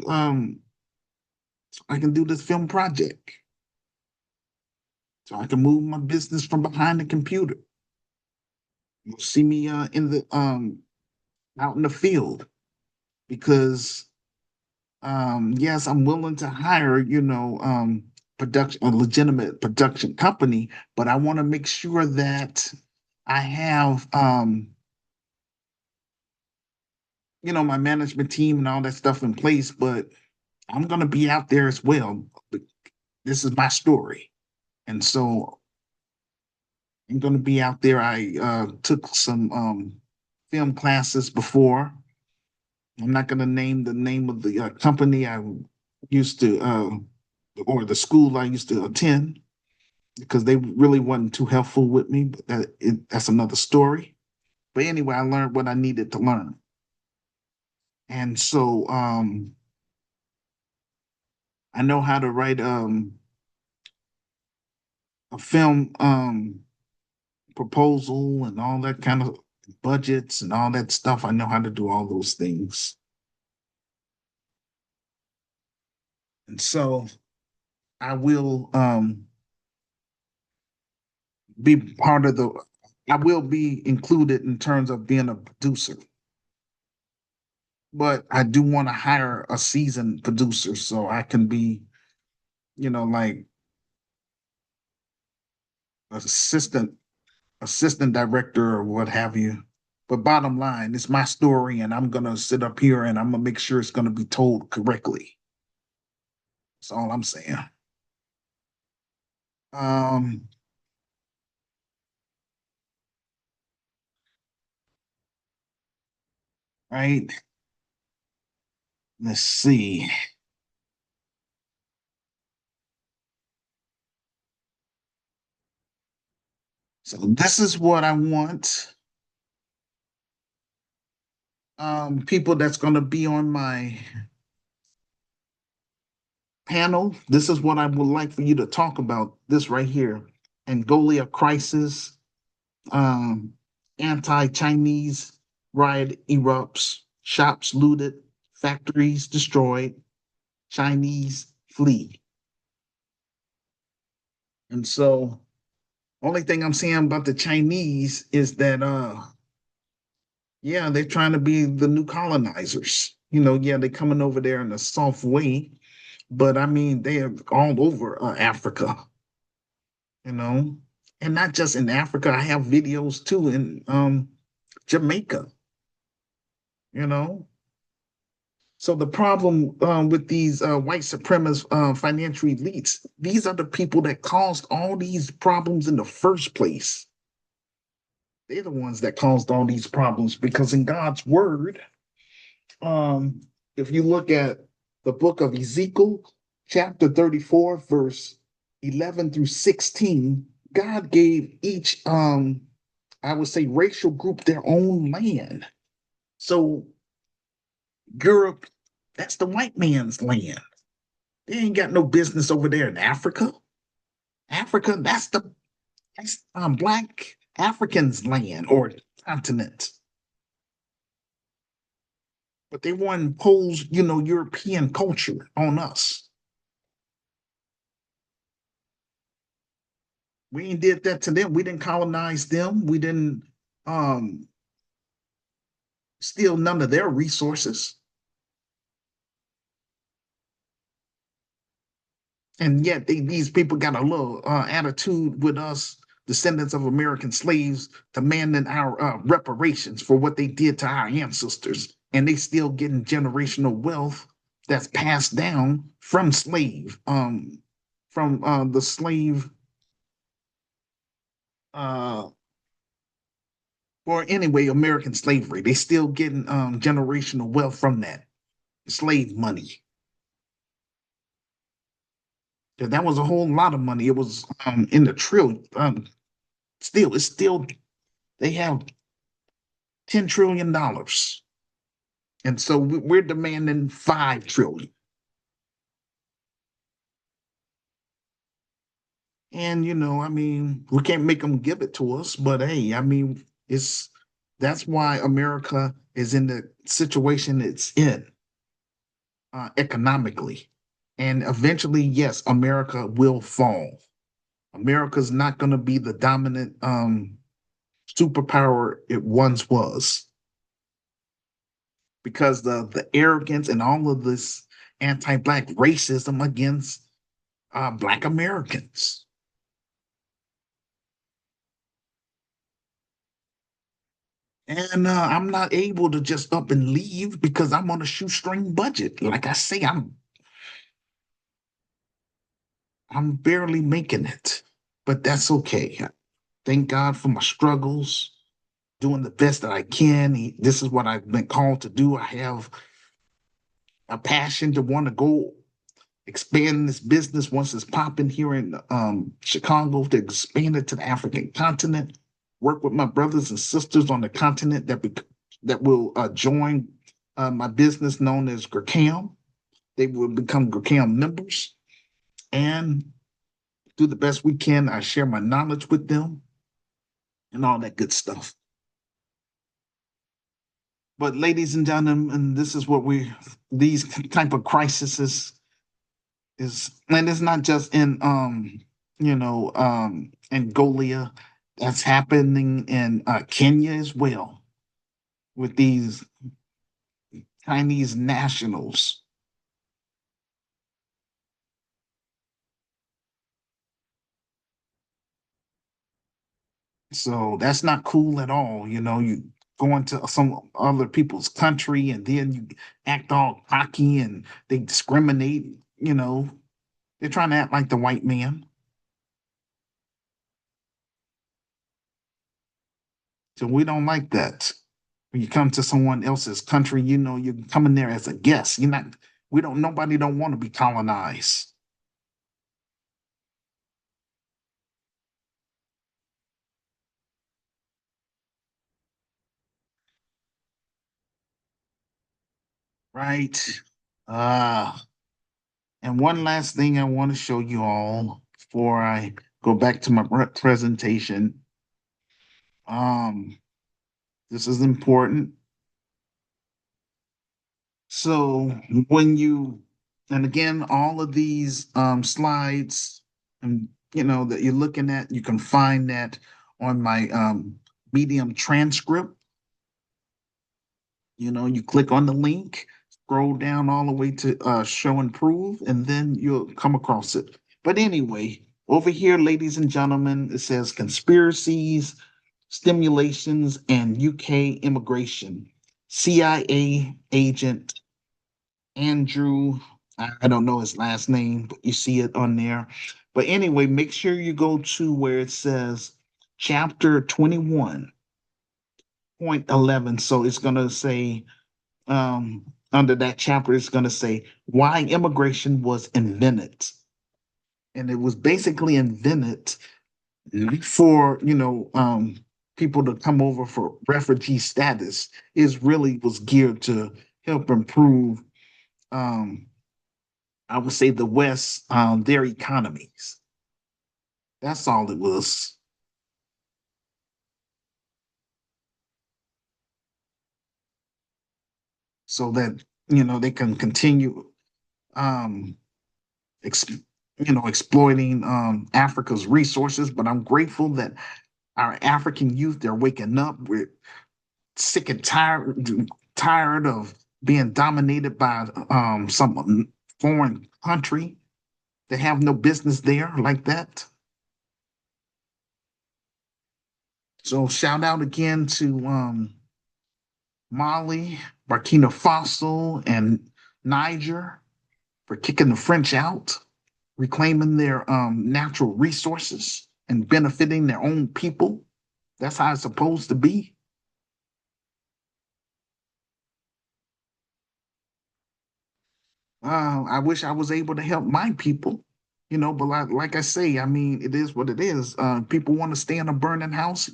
this film project. So I can move my business from behind the computer. You'll see me in the out in the field because yes, I'm willing to hire, production a legitimate production company, but I want to make sure that I have my management team and all that stuff in place, but I'm gonna be out there as well. This is my story. And so I'm gonna be out there. I took some film classes before. I'm not gonna name the name of the company I used to or the school I used to attend because they really wasn't too helpful with me. But that's another story. But anyway, I learned what I needed to learn. And so I know how to write a film proposal and all that kind of budgets and all that stuff. I know how to do all those things. And so I will be part of the, I will be included in terms of being a producer. But I do want to hire a seasoned producer so I can be, like assistant director or what have you. But bottom line, it's my story, and I'm gonna sit up here and I'm gonna make sure it's gonna be told correctly. That's all I'm saying. Um, right. Let's see. So this is what I want. People that's gonna be on my panel. This is what I would like for you to talk about. This right here. Angola crisis, um, anti-Chinese riot erupts, shops looted, factories destroyed, Chinese flee. And so, only thing I'm saying about the Chinese is that, yeah, they're trying to be the new colonizers. Yeah, they're coming over there in a soft way, but I mean, they are all over Africa. You know, and not just in Africa. I have videos too in Jamaica. You know, so the problem with these white supremacist financial elites, these are the people that caused all these problems in the first place. They're the ones that caused all these problems because in God's word, um, if you look at the book of Ezekiel, chapter 34, verse 11 through 16, God gave each, I would say, racial group their own land. So Europe, that's the white man's land. They ain't got no business over there in Africa. Africa, that's black Africans' land or continent. But they want to impose, European culture on us. We ain't did that to them. We didn't colonize them. We didn't um, steal none of their resources. And yet these people got a little attitude with us, descendants of American slaves, demanding our reparations for what they did to our ancestors. And they still getting generational wealth that's passed down from the slave, uh, or anyway, American slavery. They still getting generational wealth from that slave money. That was a whole lot of money. It was in the trillion. Still, it's still They have $10 trillion. And so we're demanding 5 trillion. And I mean, we can't make them give it to us, but hey, I mean, it's that's why America is in the situation it's in economically. And eventually, yes, America will fall. America's not going to be the dominant superpower it once was because the arrogance and all of this anti-black racism against Black Americans. And I'm not able to just up and leave because I'm on a shoestring budget. Like I say, I'm barely making it, but that's okay. Thank God for my struggles, doing the best that I can. This is what I've been called to do. I have a passion to want to go expand this business once it's popping here in Chicago, to expand it to the African continent, work with my brothers and sisters on the continent that will join my business known as GRCAM. They will become GRCAM members and do the best we can. I share my knowledge with them and all that good stuff. But ladies and gentlemen, and this is what these type of crises and it's not just in Angola. That's happening in Kenya as well with these Chinese nationals. So that's not cool at all. You go into some other people's country and then you act all cocky and they discriminate. They're trying to act like the white man. So we don't like that. When you come to someone else's country, you're coming there as a guest. You're not. Nobody don't want to be colonized. Right. Uh, and one last thing I want to show you all before I go back to my presentation. Um, this is important. So when you, and again, all of these slides and that you're looking at, you can find that on my Medium transcript. You click on the link, scroll down all the way to show and prove, and then you'll come across it. But anyway, over here, ladies and gentlemen, it says conspiracies, stimulations, and UK immigration. CIA agent Andrew, I don't know his last name, but you see it on there. But anyway, make sure you go to where it says chapter 21.11. So it's going to say, under that chapter, it's going to say why immigration was invented. And it was basically invented for, people to come over for refugee status. Is really was geared to help improve I would say the West, their economies. That's all it was. So that, they can continue, um, ex- exploiting Africa's resources. But I'm grateful that our African youth, they're waking up. We're sick and tired of being dominated by some foreign country. They have no business there like that. So shout out again to Mali, Burkina Faso, and Niger for kicking the French out, reclaiming their natural resources and benefiting their own people. That's how it's supposed to be. I wish I was able to help my people, but like I say, I mean, it is what it is. People want to stay in a burning house.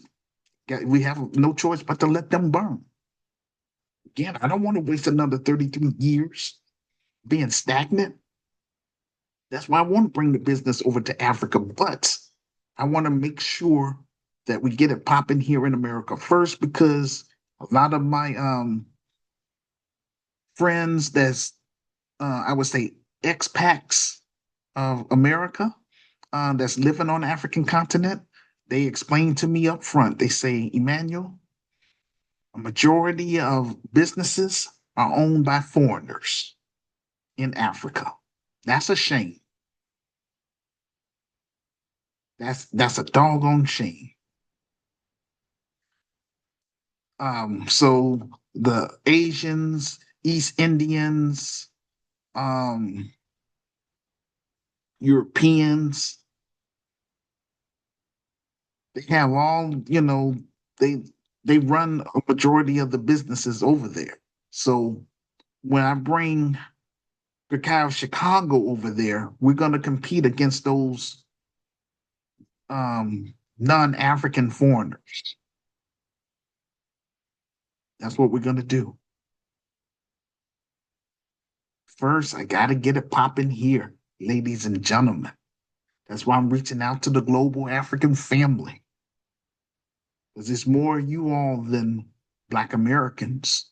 We have no choice but to let them burn. Again, I don't want to waste another 33 years being stagnant. That's why I want to bring the business over to Africa, but I want to make sure that we get it popping here in America first because a lot of my friends that's I would say expats of America that's living on the African continent, they explain to me up front. They say, Emmanuel, a majority of businesses are owned by foreigners in Africa. That's a shame. That's a doggone shame. So the Asians, East Indians, um, Europeans, they have all, they they run a majority of the businesses over there. So when I bring Cacao Chicago over there, we're gonna compete against those non-African foreigners. That's what we're gonna do. First, I gotta get it popping here, ladies and gentlemen. That's why I'm reaching out to the global African family. Because it's more you all than Black Americans.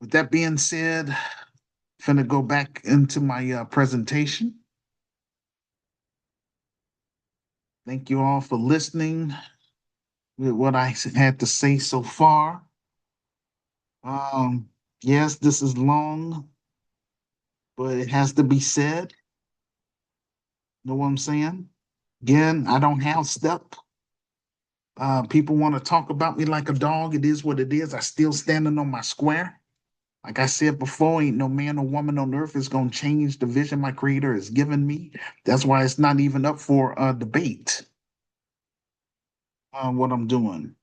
With that being said, I'm finna go back into my presentation. Thank you all for listening with what I had to say so far. Yes, this is long, but it has to be said. Know what I'm saying? Again, I don't have step. People want to talk about me like a dog. It is what it is. I still standing on my square. Like I said before, ain't no man or woman on earth is going to change the vision my creator has given me. That's why it's not even up for a debate on what I'm doing.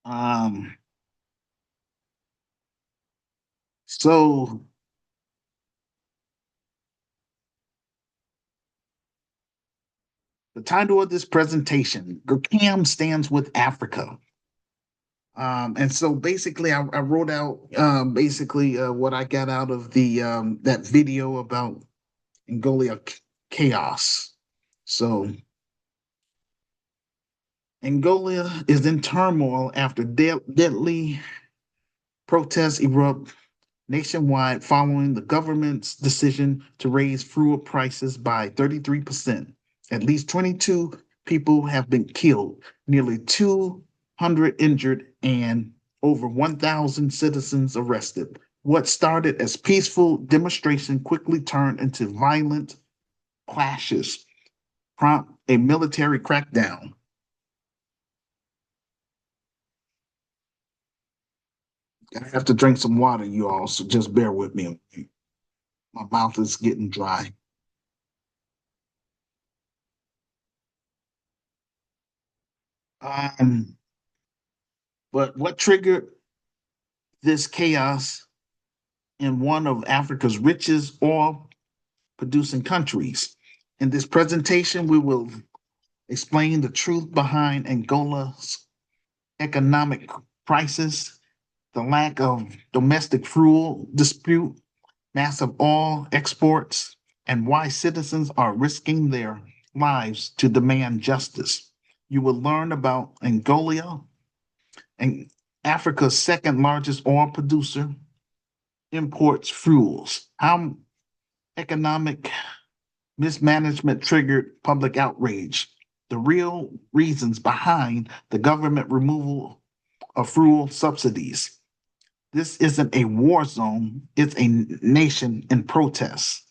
Um, so the title of this presentation, GRCAM stands with Africa. And so basically, I wrote out basically what I got out of the that video about Angola chaos. So Angola is in turmoil after deadly protests erupt nationwide following the government's decision to raise fuel prices by 33%. At least 22 people have been killed, nearly 200 injured, and over 1,000 citizens arrested. What started as peaceful demonstration quickly turned into violent clashes, prompt a military crackdown. I have to drink some water, you all, so just bear with me. My mouth is getting dry. Um, but what triggered this chaos in one of Africa's richest oil producing countries? In this presentation, we will explain the truth behind Angola's economic crisis, the lack of domestic fuel dispute, massive oil exports, and why citizens are risking their lives to demand justice. You will learn about Angola and Africa's second largest oil producer, imports fuels. How economic mismanagement triggered public outrage. The real reasons behind the government removal of fuel subsidies. This isn't a war zone, it's a nation in protest.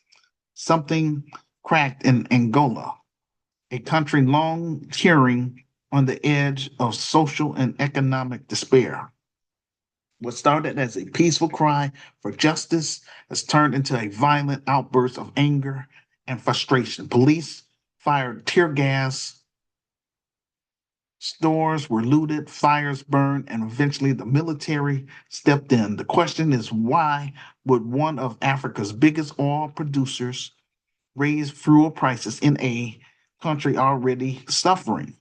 Something cracked in Angola, a country long teetering on the edge of social and economic despair. What started as a peaceful cry for justice has turned into a violent outburst of anger and frustration. Police fired tear gas, stores were looted, fires burned, and eventually the military stepped in. The question is, why would one of Africa's biggest oil producers raise fuel prices in a country already suffering.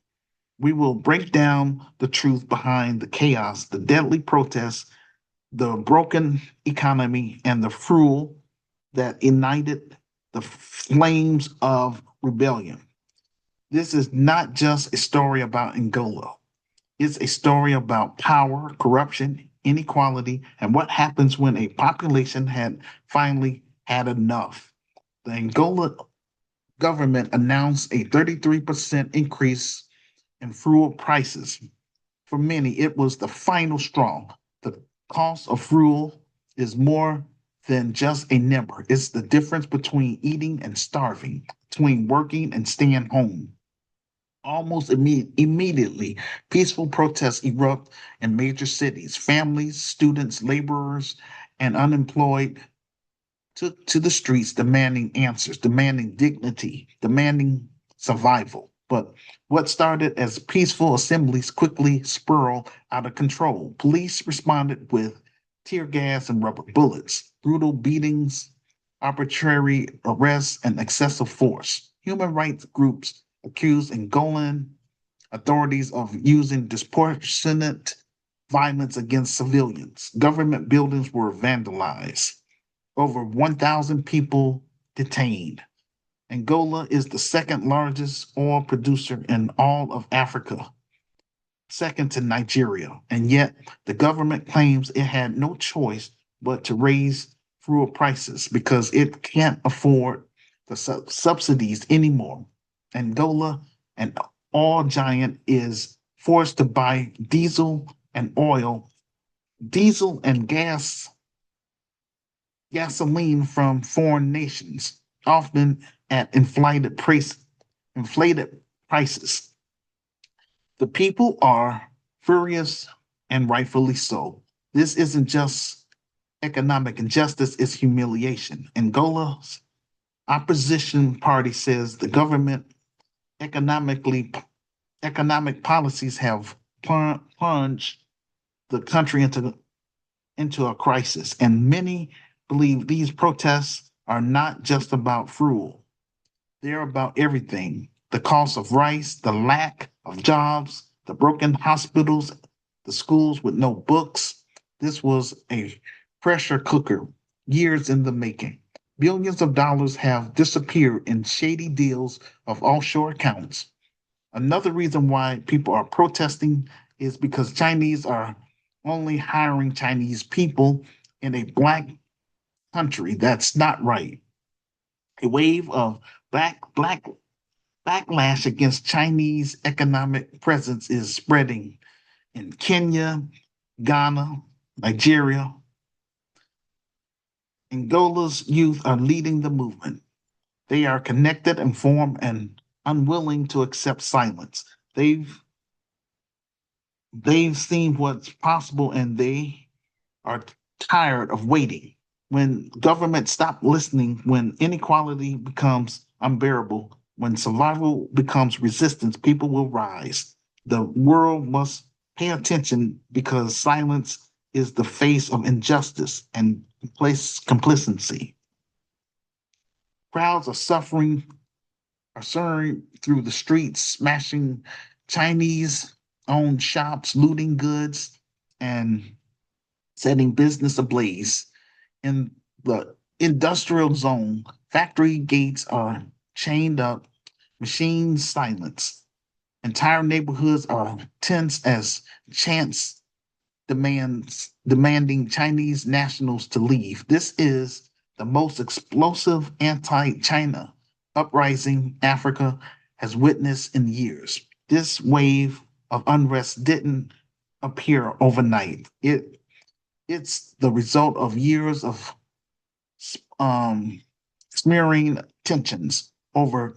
We will break down the truth behind the chaos, the deadly protests, the broken economy, and the fuel that ignited the flames of rebellion. This is not just a story about Angola. It's a story about power, corruption, inequality, and what happens when a population had finally had enough. The Angola government announced a 33% increase in fuel prices. For many, it was the final straw. The cost of fuel is more than just a number, it's the difference between eating and starving, between working and staying home. Almost immediately, peaceful protests erupt in major cities. Families, students, laborers, and unemployed took to the streets demanding answers, demanding dignity, demanding survival. But what started as peaceful assemblies quickly spiraled out of control. Police responded with tear gas and rubber bullets, brutal beatings, arbitrary arrests, and excessive force. Human rights groups accused Angolan authorities of using disproportionate violence against civilians. Government buildings were vandalized, over 1,000 people detained. Angola is the second largest oil producer in all of Africa, second to Nigeria, and yet the government claims it had no choice but to raise fuel prices because it can't afford the subsidies anymore. Angola, an oil giant, is forced to buy diesel and gasoline from foreign nations, often at inflated prices. The people are furious and rightfully so. This isn't just economic injustice, it's humiliation. Angola's opposition party says the government economically economic policies have plunged the country into a crisis, and many believe these protests are not just about fuel. They're about everything: the cost of rice, the lack of jobs, the broken hospitals, the schools with no books. This was a pressure cooker, years in the making. Billions of dollars have disappeared in shady deals of offshore accounts. Another reason why people are protesting is because Chinese are only hiring Chinese people in a black country. That's not right. A wave of black backlash against Chinese economic presence is spreading in Kenya, Ghana, Nigeria. Angola's youth are leading the movement. They are connected, informed, and unwilling to accept silence. They've seen what's possible and they are tired of waiting. When government stop listening, when inequality becomes unbearable, when survival becomes resistance, people will rise. The world must pay attention because silence is the face of injustice and complacency. Crowds are surging through the streets, smashing Chinese owned shops, looting goods, and setting business ablaze. In the industrial zone, factory gates are chained up, machines silenced. Entire neighborhoods are tense as chants demanding Chinese nationals to leave. This is the most explosive anti-China uprising Africa has witnessed in years. This wave of unrest didn't appear overnight. It's the result of years of um, smearing tensions. Over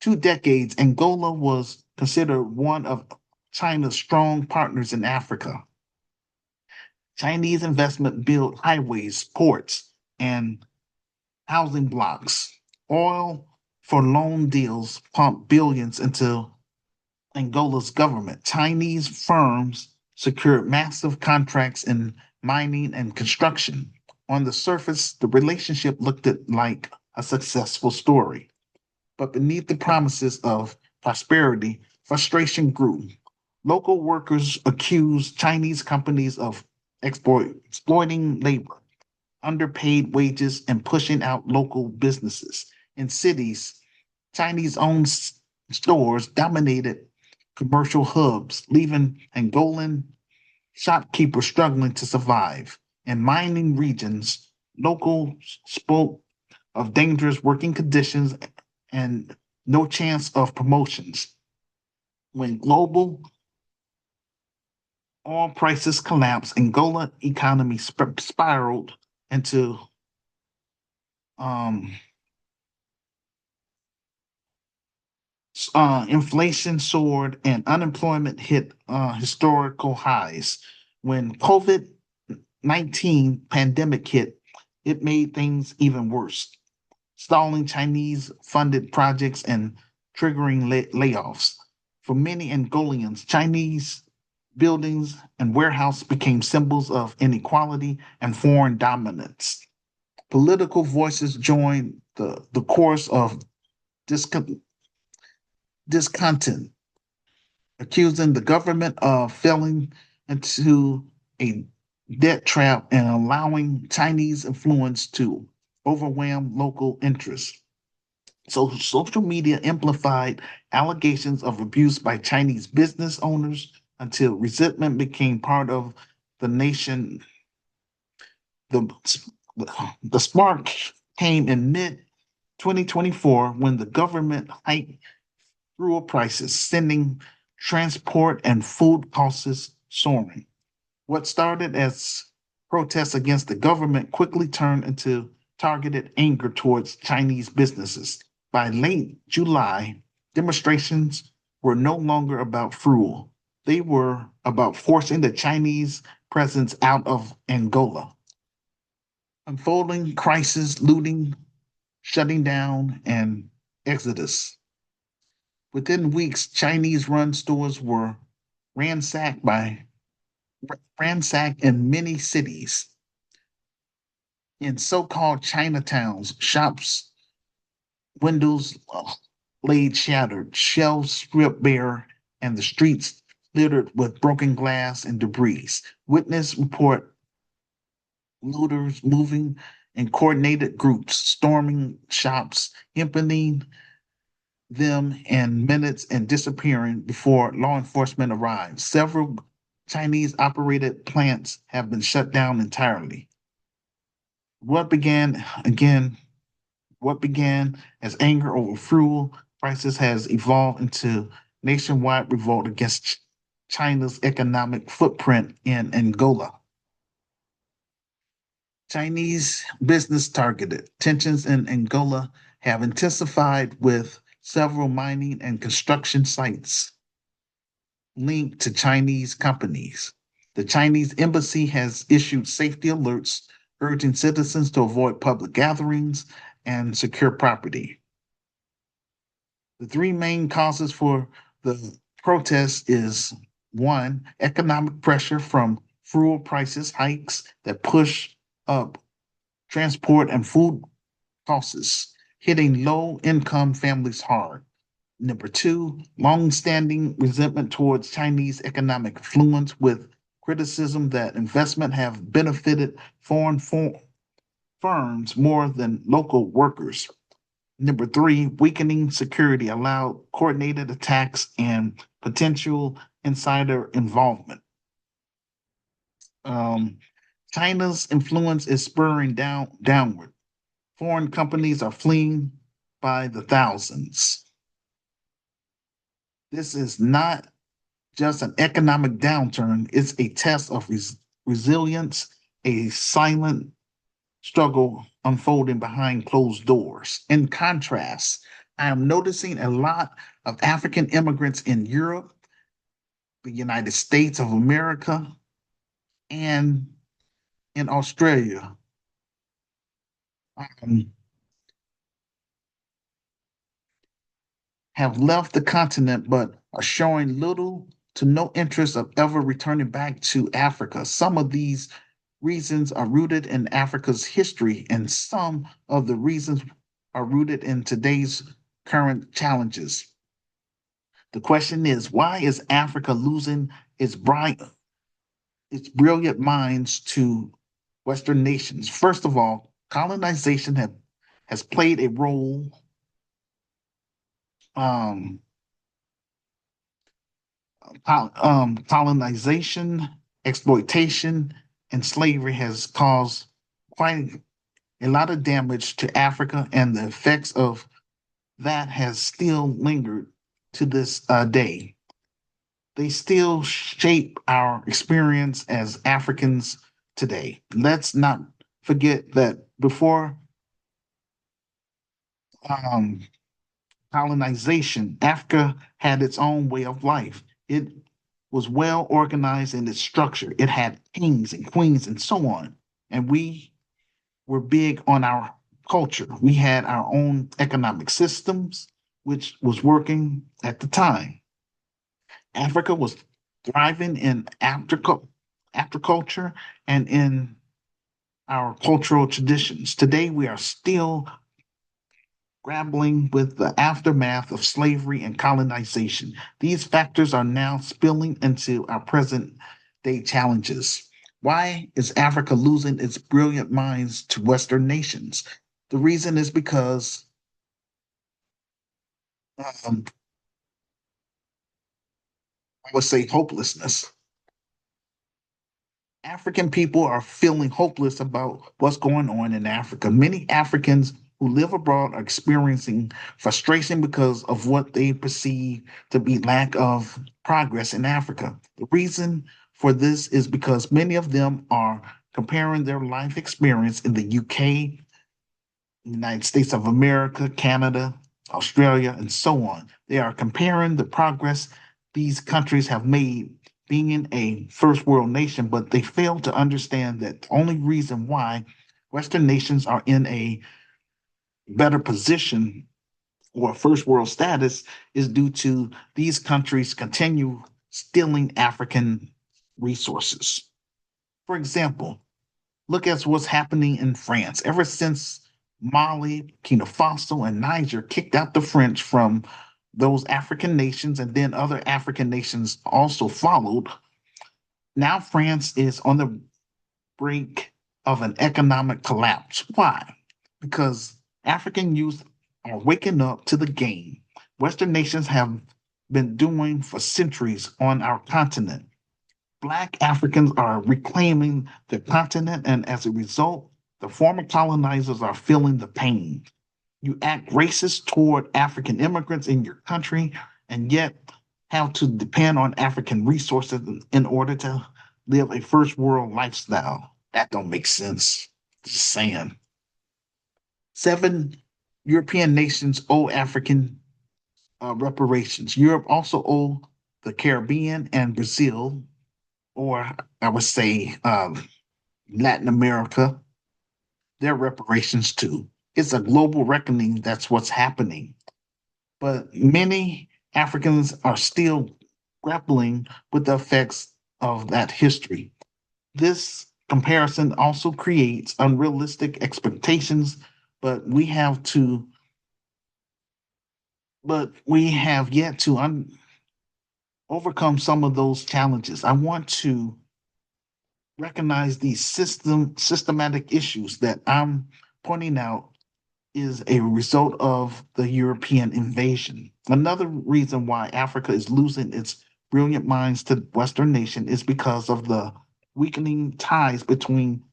2 decades, Angola was considered one of China's strong partners in Africa. Chinese investment built highways, ports, and housing blocks. Oil for loan deals pumped billions into Angola's government. Chinese firms secured massive contracts in mining and construction. On the surface, the relationship looked like a successful story. But beneath the promises of prosperity, frustration grew. Local workers accused Chinese companies of exploiting labor, underpaid wages, and pushing out local businesses. In cities, Chinese owned stores dominated commercial hubs, leaving Angolan shopkeepers struggling to survive. In mining regions, locals spoke of dangerous working conditions and no chance of promotions. When global oil prices collapsed, Angola economy spiraled into um, inflation soared and unemployment hit historical highs. When COVID-19 pandemic hit, it made things even worse, stalling Chinese funded projects and triggering layoffs. For many Angolians, Chinese buildings and warehouses became symbols of inequality and foreign dominance. Political voices joined the chorus of discontent, accusing the government of falling into a debt trap and allowing Chinese influence to overwhelm local interests. So, social media amplified allegations of abuse by Chinese business owners until resentment became part of the nation. The, the spark came in mid 2024 when the government hiked fuel prices, sending transport and food costs soaring. What started as protests against the government quickly turned into targeted anger towards Chinese businesses. By late July, demonstrations were no longer about fuel. They were about forcing the Chinese presence out of Angola. Unfolding crisis, looting, shutting down, and exodus. Within weeks, Chinese-run stores were ransacked by ransacked in many cities. In so-called Chinatowns, shops' windows laid shattered, shelves stripped bare, and the streets littered with broken glass and debris. Witness report looters moving in coordinated groups, storming shops, emptying them in minutes and disappearing before law enforcement arrived. Several Chinese operated plants have been shut down entirely. What began again, what began as anger over fuel prices has evolved into nationwide revolt against China's economic footprint in Angola. Chinese business targeted. Tensions in Angola have intensified with several mining and construction sites linked to Chinese companies. The Chinese embassy has issued safety alerts urging citizens to avoid public gatherings and secure property. The three main causes for the protest is one, economic pressure from fuel prices hikes that push up transport and food costs, hitting low income families hard. Number two, long-standing resentment towards Chinese economic influence with criticism that investment have benefited foreign firms more than local workers. Number three, weakening security allowed coordinated attacks and potential insider involvement. Um, China's influence is spurring downward. Foreign companies are fleeing by the thousands. This is not just an economic downturn, it's a test of resilience, a silent struggle unfolding behind closed doors. In contrast, I am noticing a lot of African immigrants in Europe, the United States of America, and in Australia. Um, have left the continent but are showing little to no interest of ever returning back to Africa. Some of these reasons are rooted in Africa's history, and some of the reasons are rooted in today's current challenges. The question is, why is Africa losing its brilliant minds to Western nations? First of all, has played a role. Um, Colonization, exploitation, and slavery has caused quite a lot of damage to Africa, and the effects of that has still lingered to this day. They still shape our experience as Africans today. Let's not forget that before um, colonization, Africa had its own way of life. It was well organized in its structure. It had kings and queens and so on. And we were big on our culture. We had our own economic systems, which was working at the time. Africa was thriving in agriculture and in our cultural traditions. Today, we are still grappling with the aftermath of slavery and colonization. These factors are now spilling into our present day challenges. Why is Africa losing its brilliant minds to Western nations? The reason is because um, I would say hopelessness. African people are feeling hopeless about what's going on in Africa. Many Africans who live abroad are experiencing frustration because of what they perceive to be lack of progress in Africa. The reason for this is because many of them are comparing their life experience in the UK, United States of America, Canada, Australia, and so on. They are comparing the progress these countries have made being in a first world nation, but they fail to understand that the only reason why Western nations are in a better position or first world status is due to these countries continue stealing African resources. For example, look at what's happening in France. Ever since Mali, Burkina Faso, and Niger kicked out the French from those African nations, and then other African nations also followed, now France is on the brink of an economic collapse. Why? Because African youth are waking up to the game Western nations have been doing for centuries on our continent. Black Africans are reclaiming the continent, and as a result, the former colonizers are feeling the pain. You act racist toward African immigrants in your country, and yet have to depend on African resources in order to live a first world lifestyle. That don't make sense. Just saying. Seven European nations owe African reparations. Europe also owe the Caribbean and Brazil, or I would say Latin America, their reparations too. It's a global reckoning. That's what's happening. But many Africans are still grappling with the effects of that history. This comparison also creates unrealistic expectations, but we have yet to overcome some of those challenges. I want to recognize these systematic issues that I'm pointing out is a result of the European invasion. Another reason why Africa is losing its brilliant minds to Western nation is because of the weakening ties between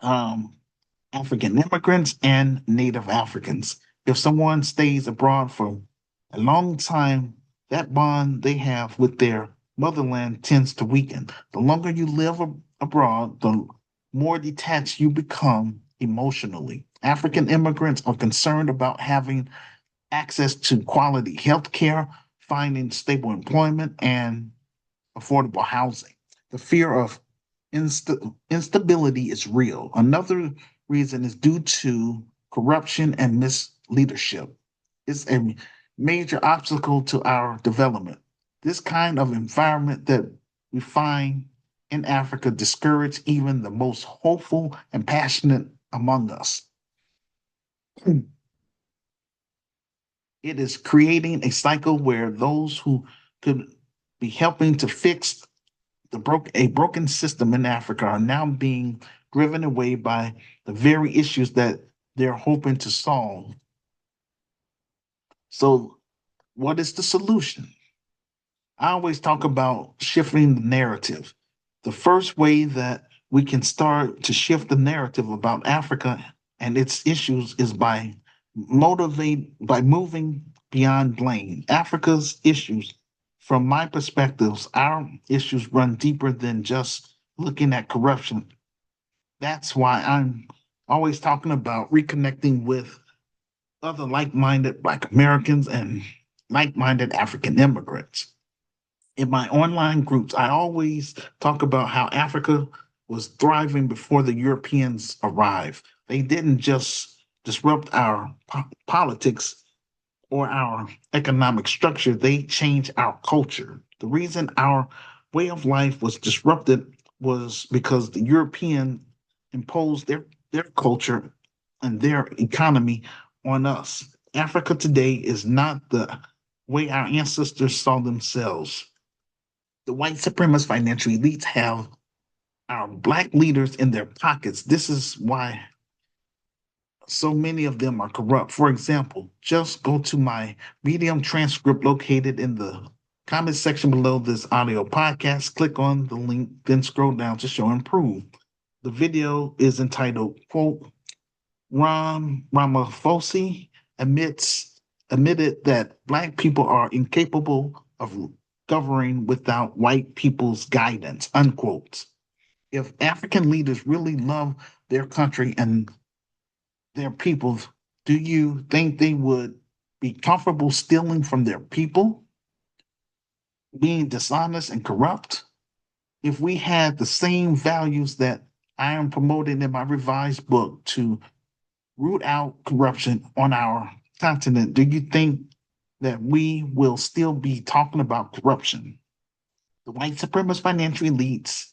um, African immigrants and Native Africans. If someone stays abroad for a long time, that bond they have with their motherland tends to weaken. The longer you live abroad, the more detached you become emotionally. African immigrants are concerned about having access to quality health care, finding stable employment, and affordable housing. The fear of instability is real. Another reason is due to corruption and misleadership. It's a major obstacle to our development. This kind of environment that we find in Africa discourage even the most hopeful and passionate among us. It is creating a cycle where those who could be helping to fix a broken system in Africa are now being driven away by the very issues that they're hoping to solve. So, what is the solution? I always talk about shifting the narrative. The first way that we can start to shift the narrative about Africa and its issues is by moving beyond blame. Africa's issues, from my perspectives, our issues run deeper than just looking at corruption. That's why I'm always talking about reconnecting with other like-minded Black Americans and like-minded African immigrants. In my online groups, I always talk about how Africa was thriving before the Europeans arrived. They didn't just disrupt our politics or our economic structure, they changed our culture. The reason our way of life was disrupted was because the European imposed their culture and their economy on us. Africa today is not the way our ancestors saw themselves. The white supremacist financial elites have our black leaders in their pockets. This is why so many of them are corrupt. For example, just go to my Medium transcript located in the comment section below this audio podcast. Click on the link, then scroll down to show and prove. The video is entitled, quote, Ram Ramaphosa admitted that Black people are incapable of governing without white people's guidance, unquote. If African leaders really love their country and their people, do you think they would be comfortable stealing from their people, being dishonest and corrupt? If we had the same values that I am promoting in my revised book to root out corruption on our continent, do you think that we will still be talking about corruption? The white supremacist financial elites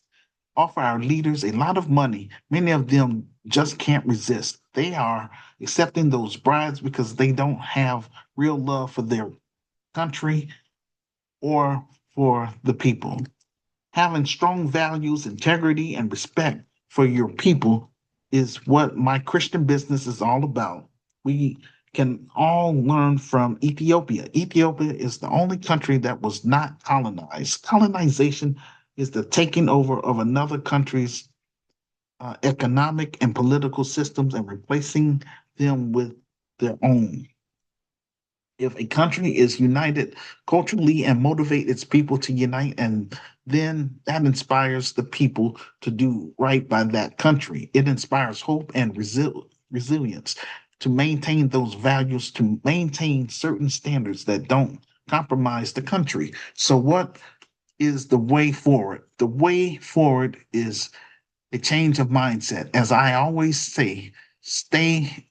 offer our leaders a lot of money. Many of them just can't resist. They are accepting those bribes because they don't have real love for their country or for the people. Having strong values, integrity, and respect for your people is what my Christian business is all about. We can all learn from Ethiopia. Ethiopia is the only country that was not colonized. Colonization is the taking over of another country's economic and political systems and replacing them with their own. If a country is united culturally and motivate its people to unite, and then that inspires the people to do right by that country. It inspires hope and resilience to maintain those values, to maintain certain standards that don't compromise the country. So what is the way forward? The way forward is a change of mindset. As I always say, stay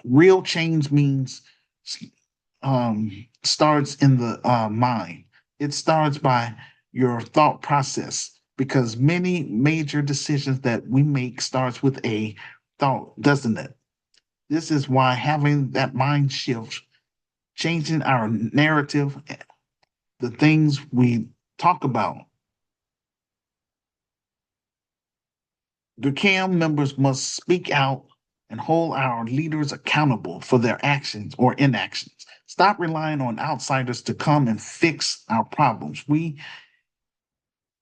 real change means starts in the mind. It starts by your thought process because many major decisions that we make starts with a thought, doesn't it? This is why having that mind shift, changing our narrative, the things we talk about. The GRCAM members must speak out and hold our leaders accountable for their actions or inactions. Stop relying on outsiders to come and fix our problems. We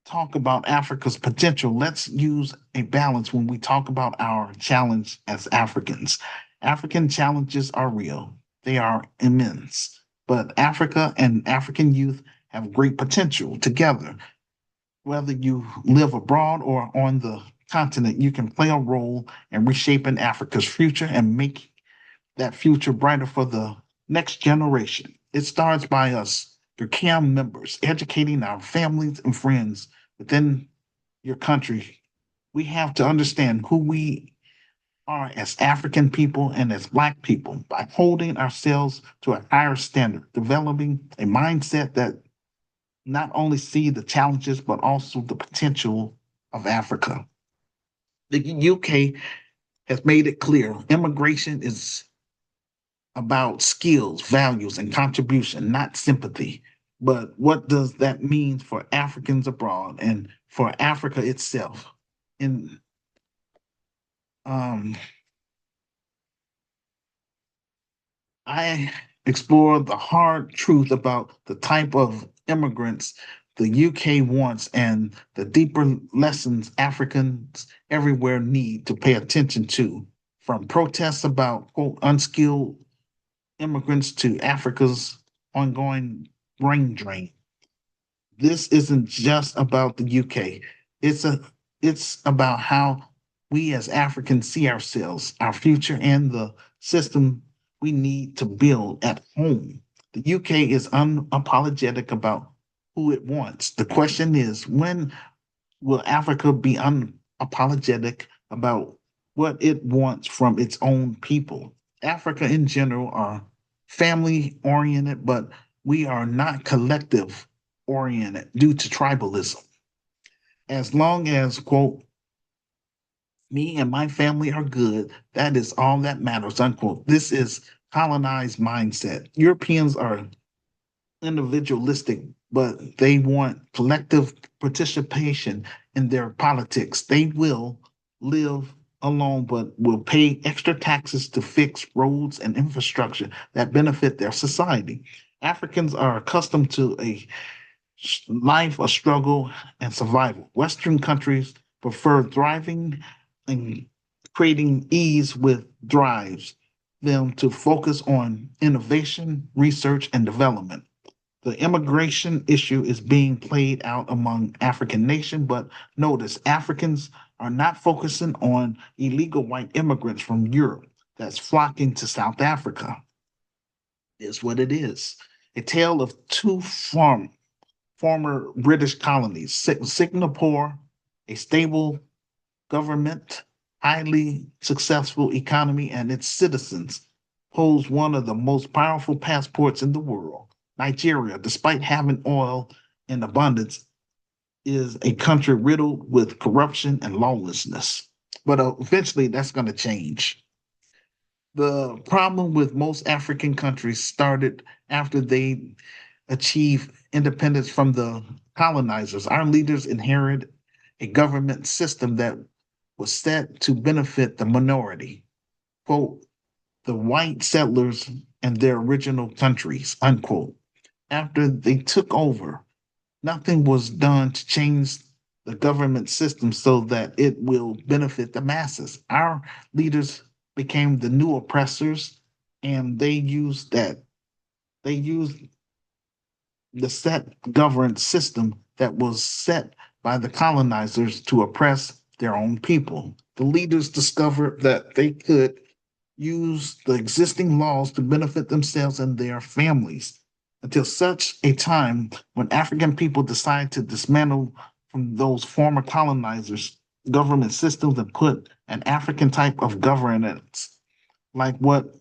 talk about Africa's potential. Let's use a balance when we talk about our challenge as Africans. African challenges are real, they are immense, but Africa and African youth have great potential together. Whether you live abroad or on the continent, you can play a role in reshaping Africa's future and make that future brighter for the next generation. It starts by us, your CAM members, educating our families and friends within your country. We have to understand who we are as African people and as Black people by holding ourselves to a higher standard, developing a mindset that not only see the challenges, but also the potential of Africa. The UK has made it clear immigration is about skills, values, and contribution, not sympathy. But what does that mean for Africans abroad and for Africa itself? And um, I explore the hard truth about the type of immigrants the UK wants and the deeper lessons Africans everywhere need to pay attention to, from protests about, quote, unskilled immigrants to Africa's ongoing brain drain. This isn't just about the UK. It's a it's about how we as Africans see ourselves, our future, and the system we need to build at home. The UK is unapologetic about who it wants. The question is, when will Africa be unapologetic about what it wants from its own people? Africa in general are family oriented, but we are not collective oriented due to tribalism. As long as, quote, me and my family are good, that is all that matters, unquote. This is colonized mindset. Europeans are individualistic, but they want collective participation in their politics. They will live alone, but will pay extra taxes to fix roads and infrastructure that benefit their society. Africans are accustomed to a life of struggle and survival. Western countries prefer thriving and creating ease with drives them to focus on innovation, research, and development. The immigration issue is being played out among African nations, but notice Africans are not focusing on illegal white immigrants from Europe that's flocking to South Africa. Is what it is. A tale of two former British colonies, Singapore, a stable government, highly successful economy, and its citizens holds one of the most powerful passports in the world. Nigeria, despite having oil in abundance, is a country riddled with corruption and lawlessness. But eventually that's going to change. The problem with most African countries started after they achieved independence from the colonizers. Our leaders inherited a government system that was set to benefit the minority, quote, the white settlers and their original countries, unquote. After they took over, nothing was done to change the government system so that it will benefit the masses. Our leaders became the new oppressors, and they used the set governed system that was set by the colonizers to oppress their own people. The leaders discovered that they could use the existing laws to benefit themselves and their families until such a time when African people decide to dismantle from those former colonizers' government systems and put an African type of governance like what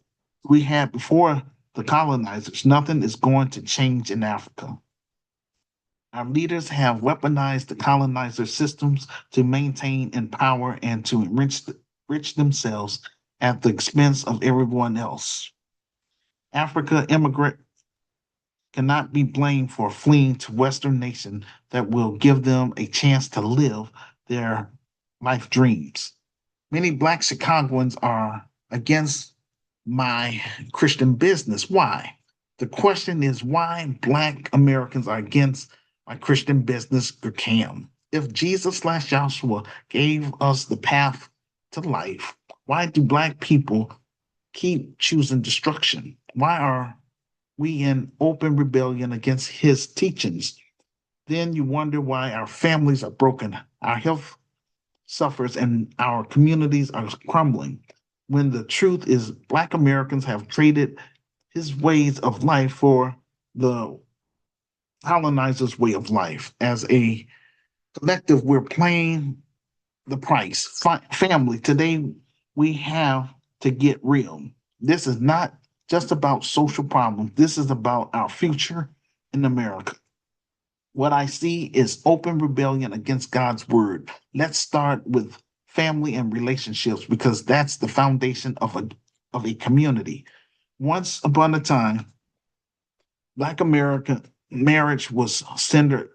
we had before the colonizers. Nothing is going to change in Africa. Our leaders have weaponized the colonizer systems to maintain in power and to enrich themselves at the expense of everyone else. Africa immigrant cannot be blamed for fleeing to Western nation that will give them a chance to live their life dreams. Many Black Chicagoans are against my Christian business. Why? The question is why Black Americans are against my Christian business, GRCAM. If Jesus/Joshua gave us the path to life, why do Black people keep choosing destruction? Why are we in open rebellion against his teachings? Then you wonder why our families are broken, our health suffers, and our communities are crumbling. When the truth is, Black Americans have traded his ways of life for the colonizer's way of life. As a collective, we're paying the price. Family, today we have to get real. This is not just about social problems, this is about our future in America. What I see is open rebellion against God's word. Let's start with family and relationships, because that's the foundation of a community. Once upon a time, Black American marriage was central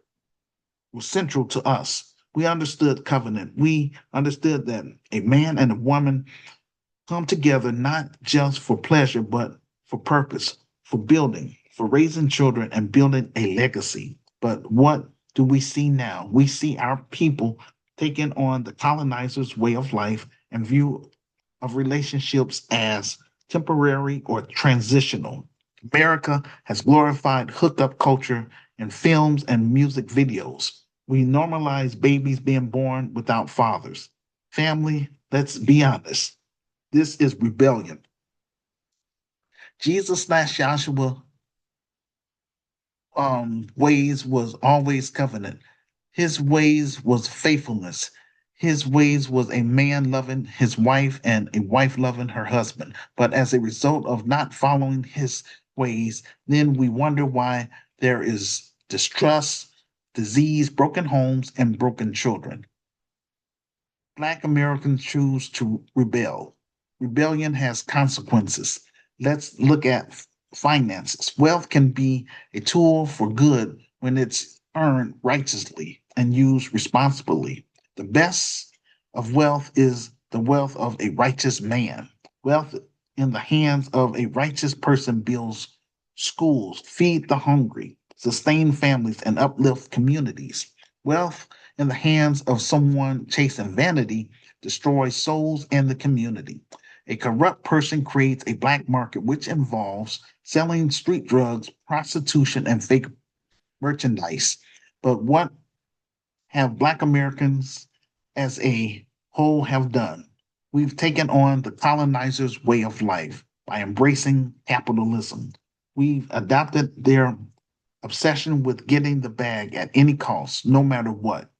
to us. We understood covenant. We understood that a man and a woman come together not just for pleasure, but for purpose, for building, for raising children and building a legacy. But what do we see now? We see our people taking on the colonizers' way of life and view of relationships as temporary or transitional. America has glorified hookup culture in films and music videos. We normalize babies being born without fathers. Family, let's be honest, this is rebellion. Jesus slash Joshua ways was always covenant. His ways was faithfulness. His ways was a man loving his wife and a wife loving her husband. But as a result of not following his ways, then we wonder why there is distrust, disease, broken homes, and broken children. Black Americans choose to rebel. Rebellion has consequences. Let's look at finances. Wealth can be a tool for good when it's earned righteously and used responsibly. The best of wealth is the wealth of a righteous man. Wealth in the hands of a righteous person builds schools, feed the hungry, sustain families, and uplift communities. Wealth in the hands of someone chasing vanity destroys souls and the community. A corrupt person creates a black market, which involves selling street drugs, prostitution, and fake merchandise. But what have Black Americans as a whole have done? We've taken on the colonizers' way of life by embracing capitalism. We've adopted their obsession with getting the bag at any cost, no matter what.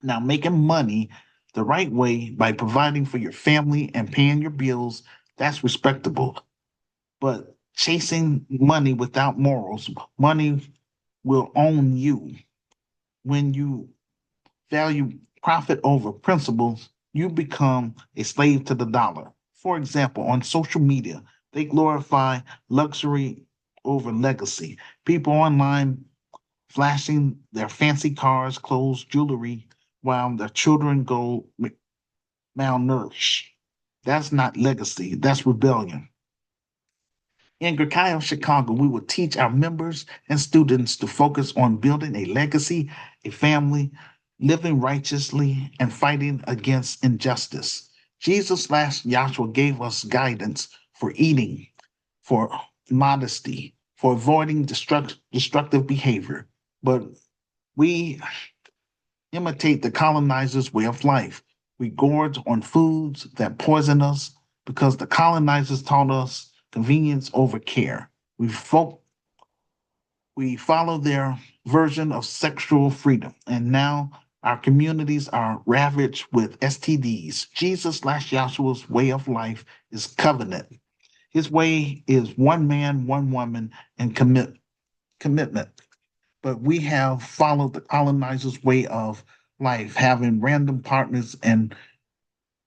Now, making money the right way by providing for your family and paying your bills, that's respectable. But chasing money without morals, money will own you. When you value profit over principles, you become a slave to the dollar. For example, on social media, they glorify luxury over legacy. People online flashing their fancy cars, clothes, jewelry, while their children go malnourished. That's not legacy, that's rebellion. In GRCAM Chicago, we will teach our members and students to focus on building a legacy, a family, living righteously, and fighting against injustice. Jesus slash Yahshua gave us guidance for eating, for modesty, for avoiding destructive behavior. But we imitate the colonizers' way of life. We gorge on foods that poison us because the colonizers taught us convenience over care. We follow their version of sexual freedom, and now our communities are ravaged with STDs. Jesus slash Yahshua's way of life is covenant. His way is one man, one woman, and commitment. But we have followed the colonizers' way of life, having random partners, and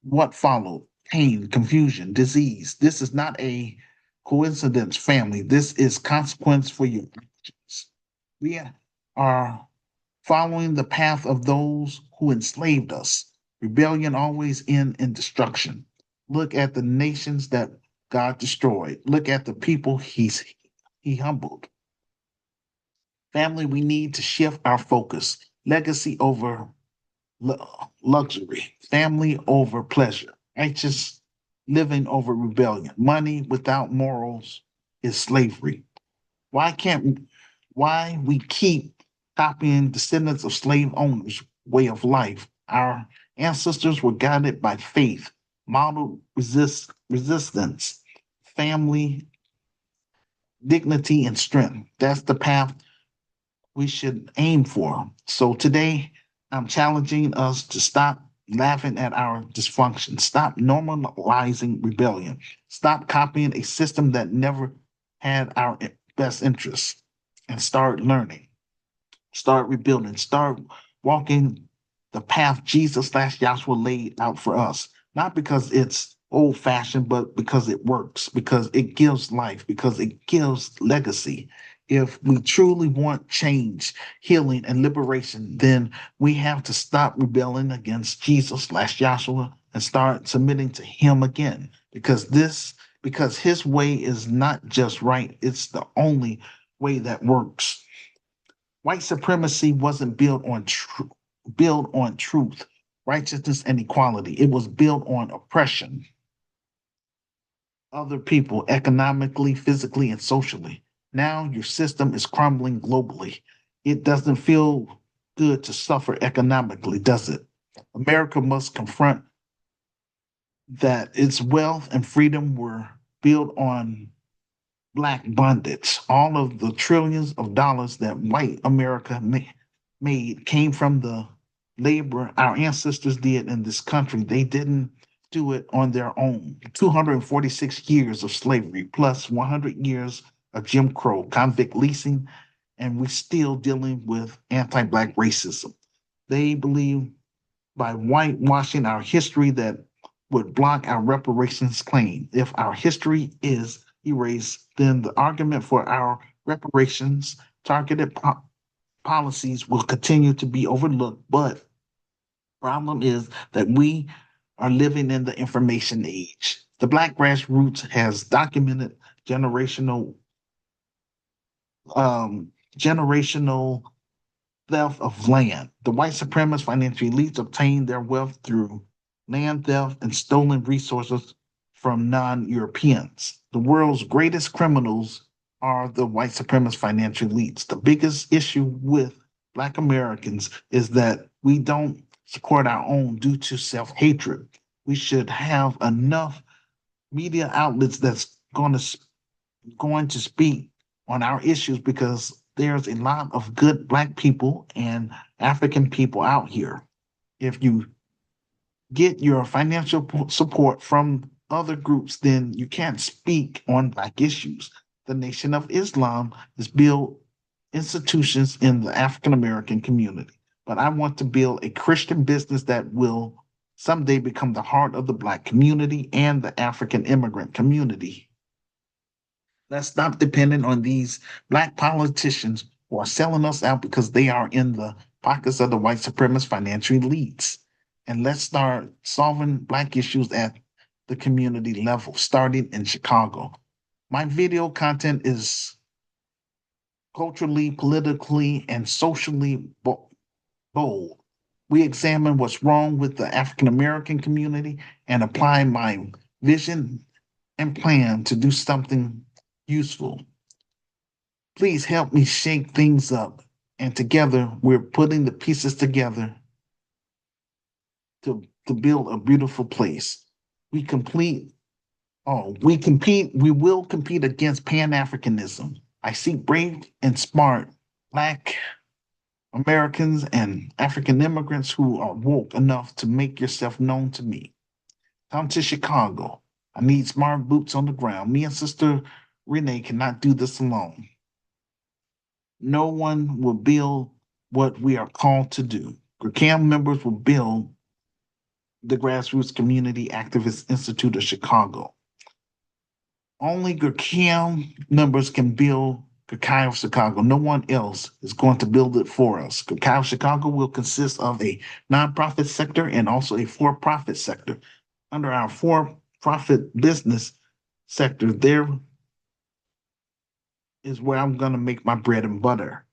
what followed? Pain, confusion, disease. This is not a coincidence, family. This is consequence for your actions. We are following the path of those who enslaved us. Rebellion always ends in destruction. Look at the nations that God destroyed. Look at the people he humbled. Family, we need to shift our focus. Legacy over luxury, family over pleasure, righteous living over rebellion. Money without morals is slavery. Why can't why we keep copying descendants of slave owners' way of life? Our ancestors were guided by faith, modeled resistance, family, dignity, and strength. That's the path we should aim for. So today, I'm challenging us to stop laughing at our dysfunction, stop normalizing rebellion, stop copying a system that never had our best interests, and start learning, start rebuilding, start walking the path Jesus/Joshua laid out for us, not because it's old fashioned, but because it works, because it gives life, because it gives legacy. If we truly want change, healing, and liberation, then we have to stop rebelling against Jesus/Joshua and start submitting to him again. Because his way is not just right, it's the only way that works. White supremacy wasn't built on truth, righteousness, and equality. It was built on oppression, other people economically, physically, and socially. Now your system is crumbling globally. It doesn't feel good to suffer economically, does it? America must confront that its wealth and freedom were built on Black bondage. All of the trillions of dollars that white America made came from the labor our ancestors did in this country. They didn't do it on their own. 246 years of slavery plus 100 years of Jim Crow, convict leasing, and we're still dealing with anti Black racism. They believe by whitewashing our history that would block our reparations claim. If our history is erased, then the argument for our reparations targeted policies will continue to be overlooked. But problem is that we are living in the information age. The Black grassroots has documented generational generational theft of land. The white supremacist financial elites obtained their wealth through land theft and stolen resources from non Europeans. The world's greatest criminals are the white supremacist financial elites. The biggest issue with Black Americans is that we don't support our own due to self hatred. We should have enough media outlets that's going to speak on our issues because there's a lot of good Black people and African people out here. If you get your financial support from other groups, then you can't speak on Black issues. The Nation of Islam has built institutions in the African American community, but I want to build a Christian business that will someday become the heart of the Black community and the African immigrant community. Let's stop depending on these Black politicians who are selling us out because they are in the pockets of the white supremacist financial elites. And let's start solving Black issues at the community level, starting in Chicago. My video content is culturally, politically, and socially bold. We examine what's wrong with the African American community and apply my vision and plan to do something useful. Please help me shake things up. And together, we're putting the pieces together to build a beautiful place. We complete, we will compete against Pan Africanism. I seek brave and smart Black Americans and African immigrants who are woke enough to make yourself known to me. Come to Chicago. I need smart boots on the ground. Me and Sister Renee cannot do this alone. No one will build what we are called to do. GRCAM members will build the Grassroots Community Activist Institute of Chicago. Only GRCAM members can build GRCAI of Chicago. No one else is going to build it for us. GRCAI of Chicago will consist of a nonprofit sector and also a for-profit sector. Under our for-profit business sector, there is where I'm going to make my bread and butter.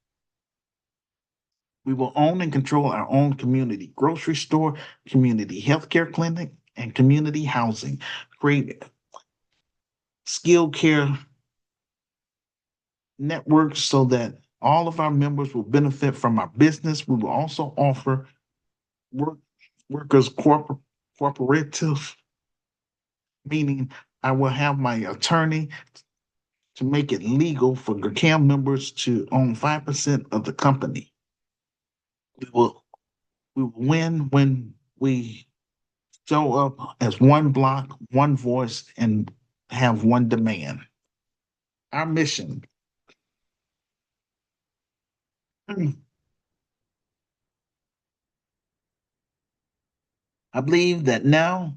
We will own and control our own community grocery store, community healthcare clinic, and community housing. Create skilled care networks so that all of our members will benefit from our business. We will also offer workers cooperative, meaning I will have my attorney to make it legal for GRCAM members to own 5% of the company. We will win when we show up as one block, one voice, and have one demand. Our mission. I believe that now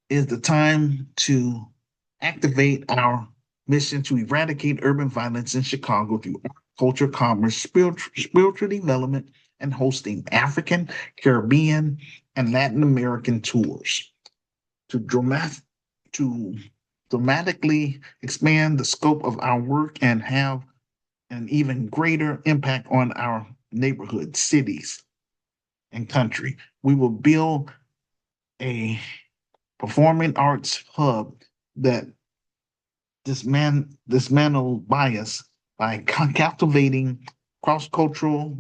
is the time to activate our mission to eradicate urban violence in Chicago through art, culture, commerce, spiritual development, and hosting African, Caribbean, and Latin American tours to to dramatically expand the scope of our work and have an even greater impact on our neighborhoods, cities, and country. We will build a performing arts hub that dismantle bias by captivating cross-cultural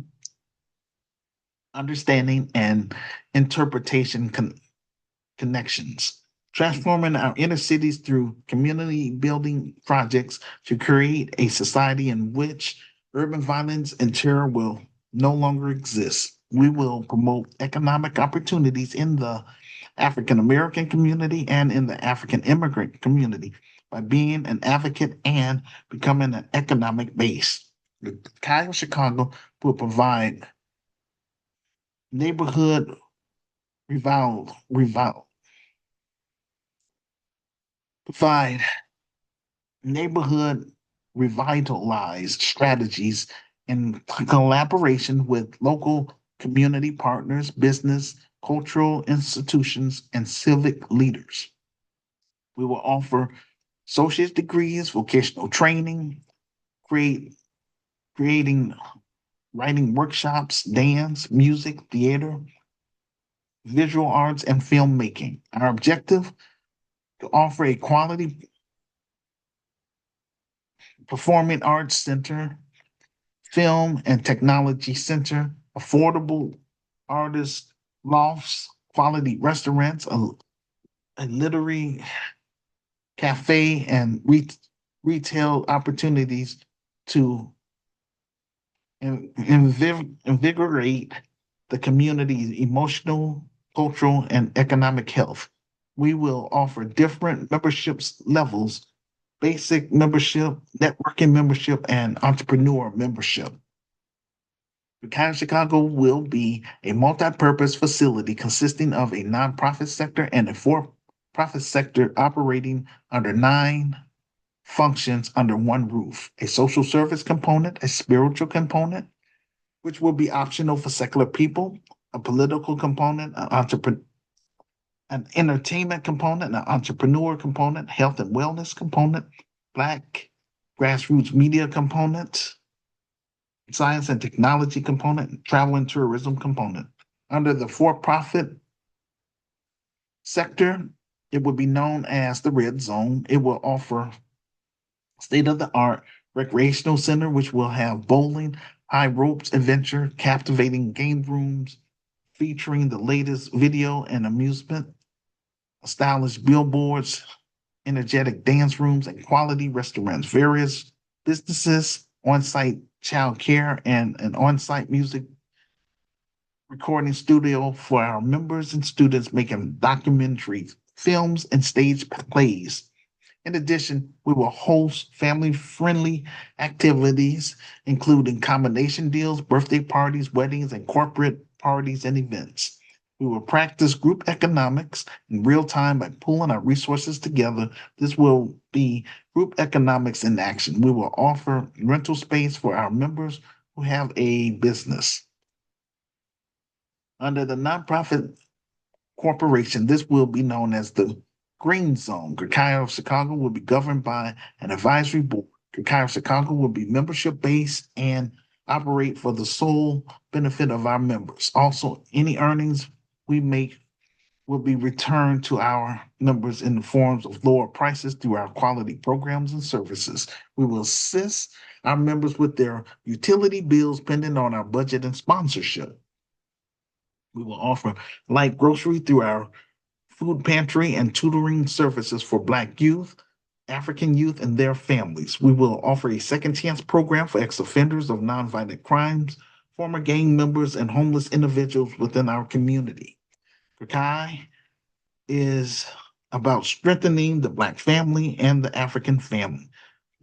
understanding and interpretation connections, transforming our inner cities through community building projects to create a society in which urban violence and terror will no longer exist. We will promote economic opportunities in the African American community and in the African immigrant community by being an advocate and becoming an economic base. The Kyle Chicago will provide neighborhood revival, provide neighborhood revitalized strategies in collaboration with local community partners, business, cultural institutions, and civic leaders. We will offer associate degrees, vocational training, create creating writing workshops, dance, music, theater, visual arts, and filmmaking. Our objective to offer a quality performing arts center, film and technology center, affordable artist lofts, quality restaurants, a literary cafe, and retail opportunities to invigorate the community's emotional, cultural, and economic health. We will offer different memberships levels: basic membership, networking membership, and entrepreneur membership. Buchanan Chicago will be a multi-purpose facility consisting of a nonprofit sector and a for-profit sector operating under 9 functions under one roof: a social service component, a spiritual component, which will be optional for secular people, a political component, an entertainment component, an entrepreneur component, health and wellness component, Black grassroots media component, science and technology component, travel and tourism component. Under the for-profit sector, it will be known as the Red Zone. It will offer state-of-the-art recreational center, which will have bowling, high ropes adventure, captivating game rooms featuring the latest video and amusement, stylish billboards, energetic dance rooms, and quality restaurants, various businesses, on-site child care, and an on-site music recording studio for our members and students making documentaries, films, and stage plays. In addition, we will host family friendly activities, including combination deals, birthday parties, weddings, and corporate parties and events. We will practice group economics in real time by pulling our resources together. This will be group economics in action. We will offer rental space for our members who have a business. Under the nonprofit corporation, this will be known as the Green Zone. GRCAM of Chicago will be governed by an advisory board. GRCAM of Chicago will be membership based and operate for the sole benefit of our members. Also, any earnings we make will be returned to our members in the forms of lower prices through our quality programs and services. We will assist our members with their utility bills pending on our budget and sponsorship. We will offer light grocery through our food pantry and tutoring services for Black youth, African youth, and their families. We will offer a second chance program for ex-offenders of nonviolent crimes, former gang members, and homeless individuals within our community. Kakai is about strengthening the Black family and the African family.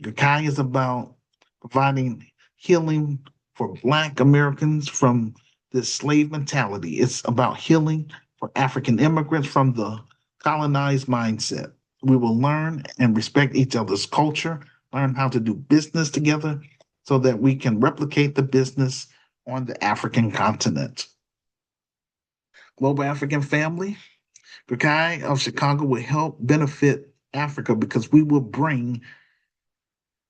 Kakai is about providing healing for Black Americans from this slave mentality. It's about healing for African immigrants from the colonized mindset. We will learn and respect each other's culture, learn how to do business together so that we can replicate the business on the African continent. Global African Family, GRCAM of Chicago will help benefit Africa because we will bring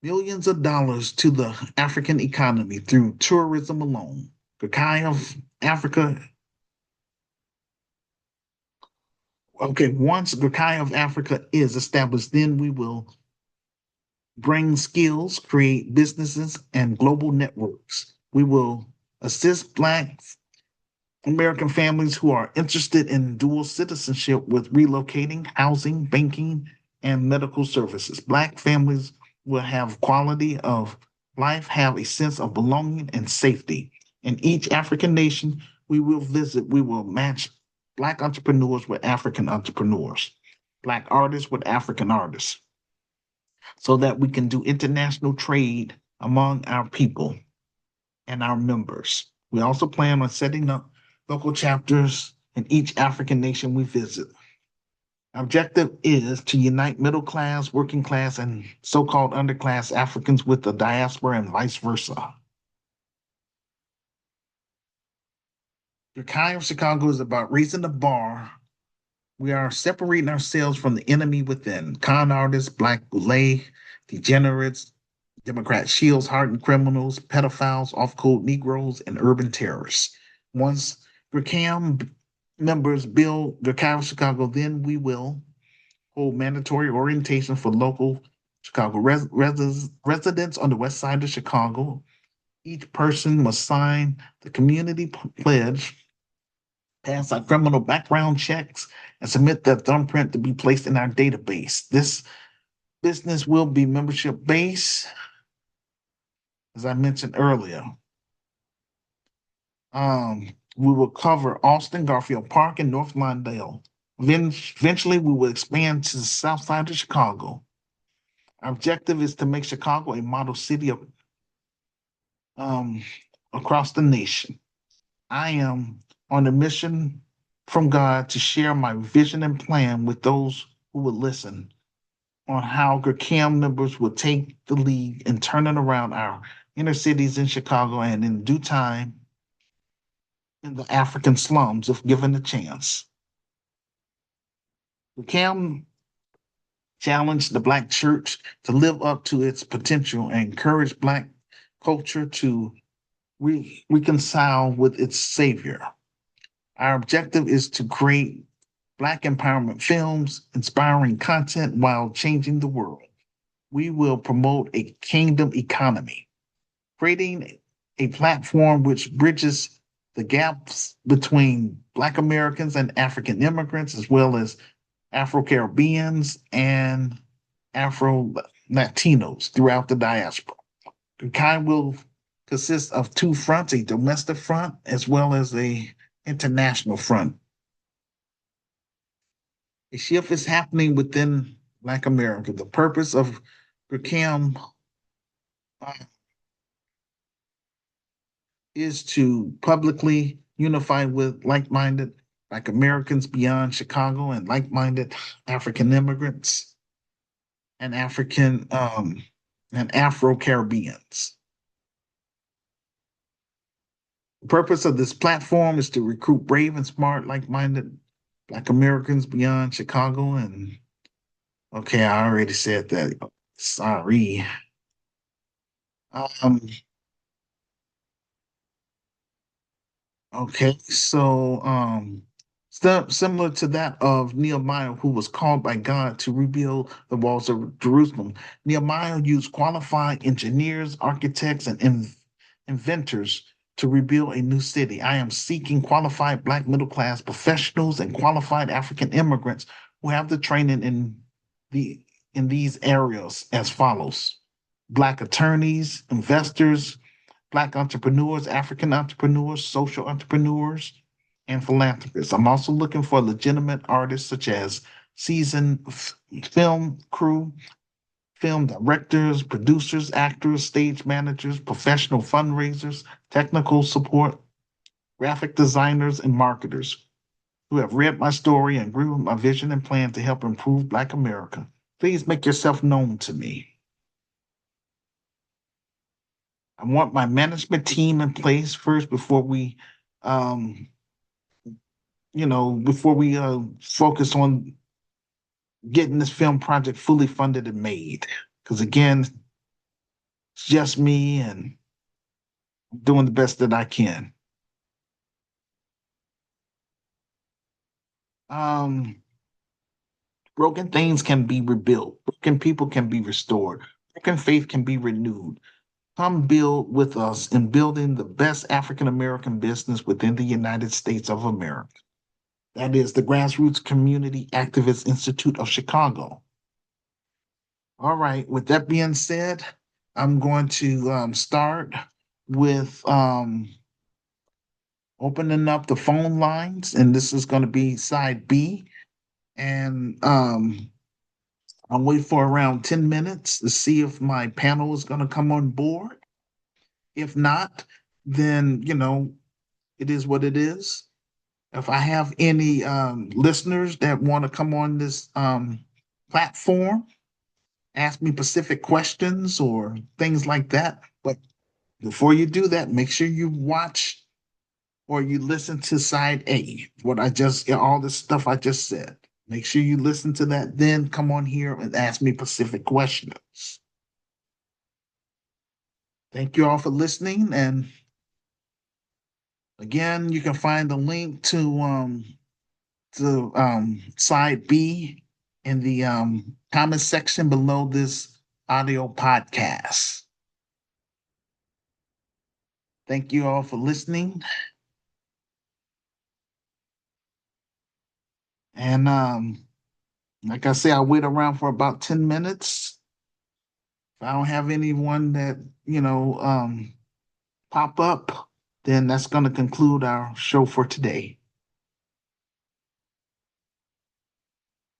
millions of dollars to the African economy through tourism alone. GRCAM of Africa. Okay, once GRCAM of Africa is established, then we will bring skills, create businesses, and global networks. We will assist Black American families who are interested in dual citizenship with relocating, housing, banking, and medical services. Black families will have quality of life, have a sense of belonging and safety. In each African nation we will visit, we will match Black entrepreneurs with African entrepreneurs, Black artists with African artists, so that we can do international trade among our people and our members. We also plan on setting up local chapters in each African nation we visit. Our objective is to unite middle class, working class, and so called underclass Africans with the diaspora and vice versa. The kind of Chicago is about raising the bar. We are separating ourselves from the enemy within con artists, Black Boule, degenerates, Democrat shields, hardened criminals, pedophiles, off code Negroes, and urban terrorists. Once GRCAM members build GRCAM Chicago, then we will hold mandatory orientation for local Chicago residents on the west side of Chicago. Each person must sign the community pledge, pass our criminal background checks, and submit their thumbprint to be placed in our database. This business will be membership based, as I mentioned earlier. We will cover Austin, Garfield Park, and North Lawndale. Eventually, we will expand to the south side of Chicago. Our objective is to make Chicago a model city of, across the nation. I am on a mission from God to share my vision and plan with those who will listen on how GRCAM members will take the lead in turning around our inner cities in Chicago and in due time in the African slums if given the chance. GRCAM challenged the Black church to live up to its potential and encourage Black culture to reconcile with its Savior. Our objective is to create Black empowerment films, inspiring content while changing the world. We will promote a kingdom economy, creating a platform which bridges the gaps between Black Americans and African immigrants, as well as Afro-Caribbeans and Afro-Latinos throughout the diaspora. The kind will consist of two fronts, a domestic front as well as a international front. A shift is happening within Black America. The purpose of GRCAM is to publicly unify with like-minded Black Americans beyond Chicago and like-minded African immigrants and and Afro-Caribbeans. The purpose of this platform is to recruit brave and smart, like-minded Black Americans beyond Chicago and okay, I already said that. Sorry. Um, okay, so similar to that of Nehemiah, who was called by God to rebuild the walls of Jerusalem. Nehemiah used qualified engineers, architects, and inventors to rebuild a new city. I am seeking qualified Black middle class professionals and qualified African immigrants who have the training in these areas as follows: Black attorneys, investors, Black entrepreneurs, African entrepreneurs, social entrepreneurs, and philanthropists. I'm also looking for legitimate artists such as seasoned film crew, film directors, producers, actors, stage managers, professional fundraisers, technical support, graphic designers, and marketers. who have read my story and agree with my vision and plan to help improve Black America, please make yourself known to me. I want my management team in place first before we, um, before we focus on getting this film project fully funded and made. Because again, it's just me and doing the best that I can. Um, Broken things can be rebuilt. Broken people can be restored. Broken faith can be renewed. Come build with us in building the best African American business within the United States of America. That is the Grassroots Community Activist Institute of Chicago. All right. With that being said, I'm going to start with opening up the phone lines, and this is going to be side B. And I'll wait for around 10 minutes to see if my panel is going to come on board. If not, then, it is what it is. If I have any listeners that want to come on this platform, ask me specific questions or things like that. But before you do that, make sure you watch or you listen to side A, all this stuff I just said. Make sure you listen to that, then come on here and ask me specific questions. Thank you all for listening. And again, you can find the link to side B in the comment section below this audio podcast. Thank you all for listening. And like I say, I'll wait around for about 10 minutes. If I don't have anyone that, pop up, then that's going to conclude our show for today.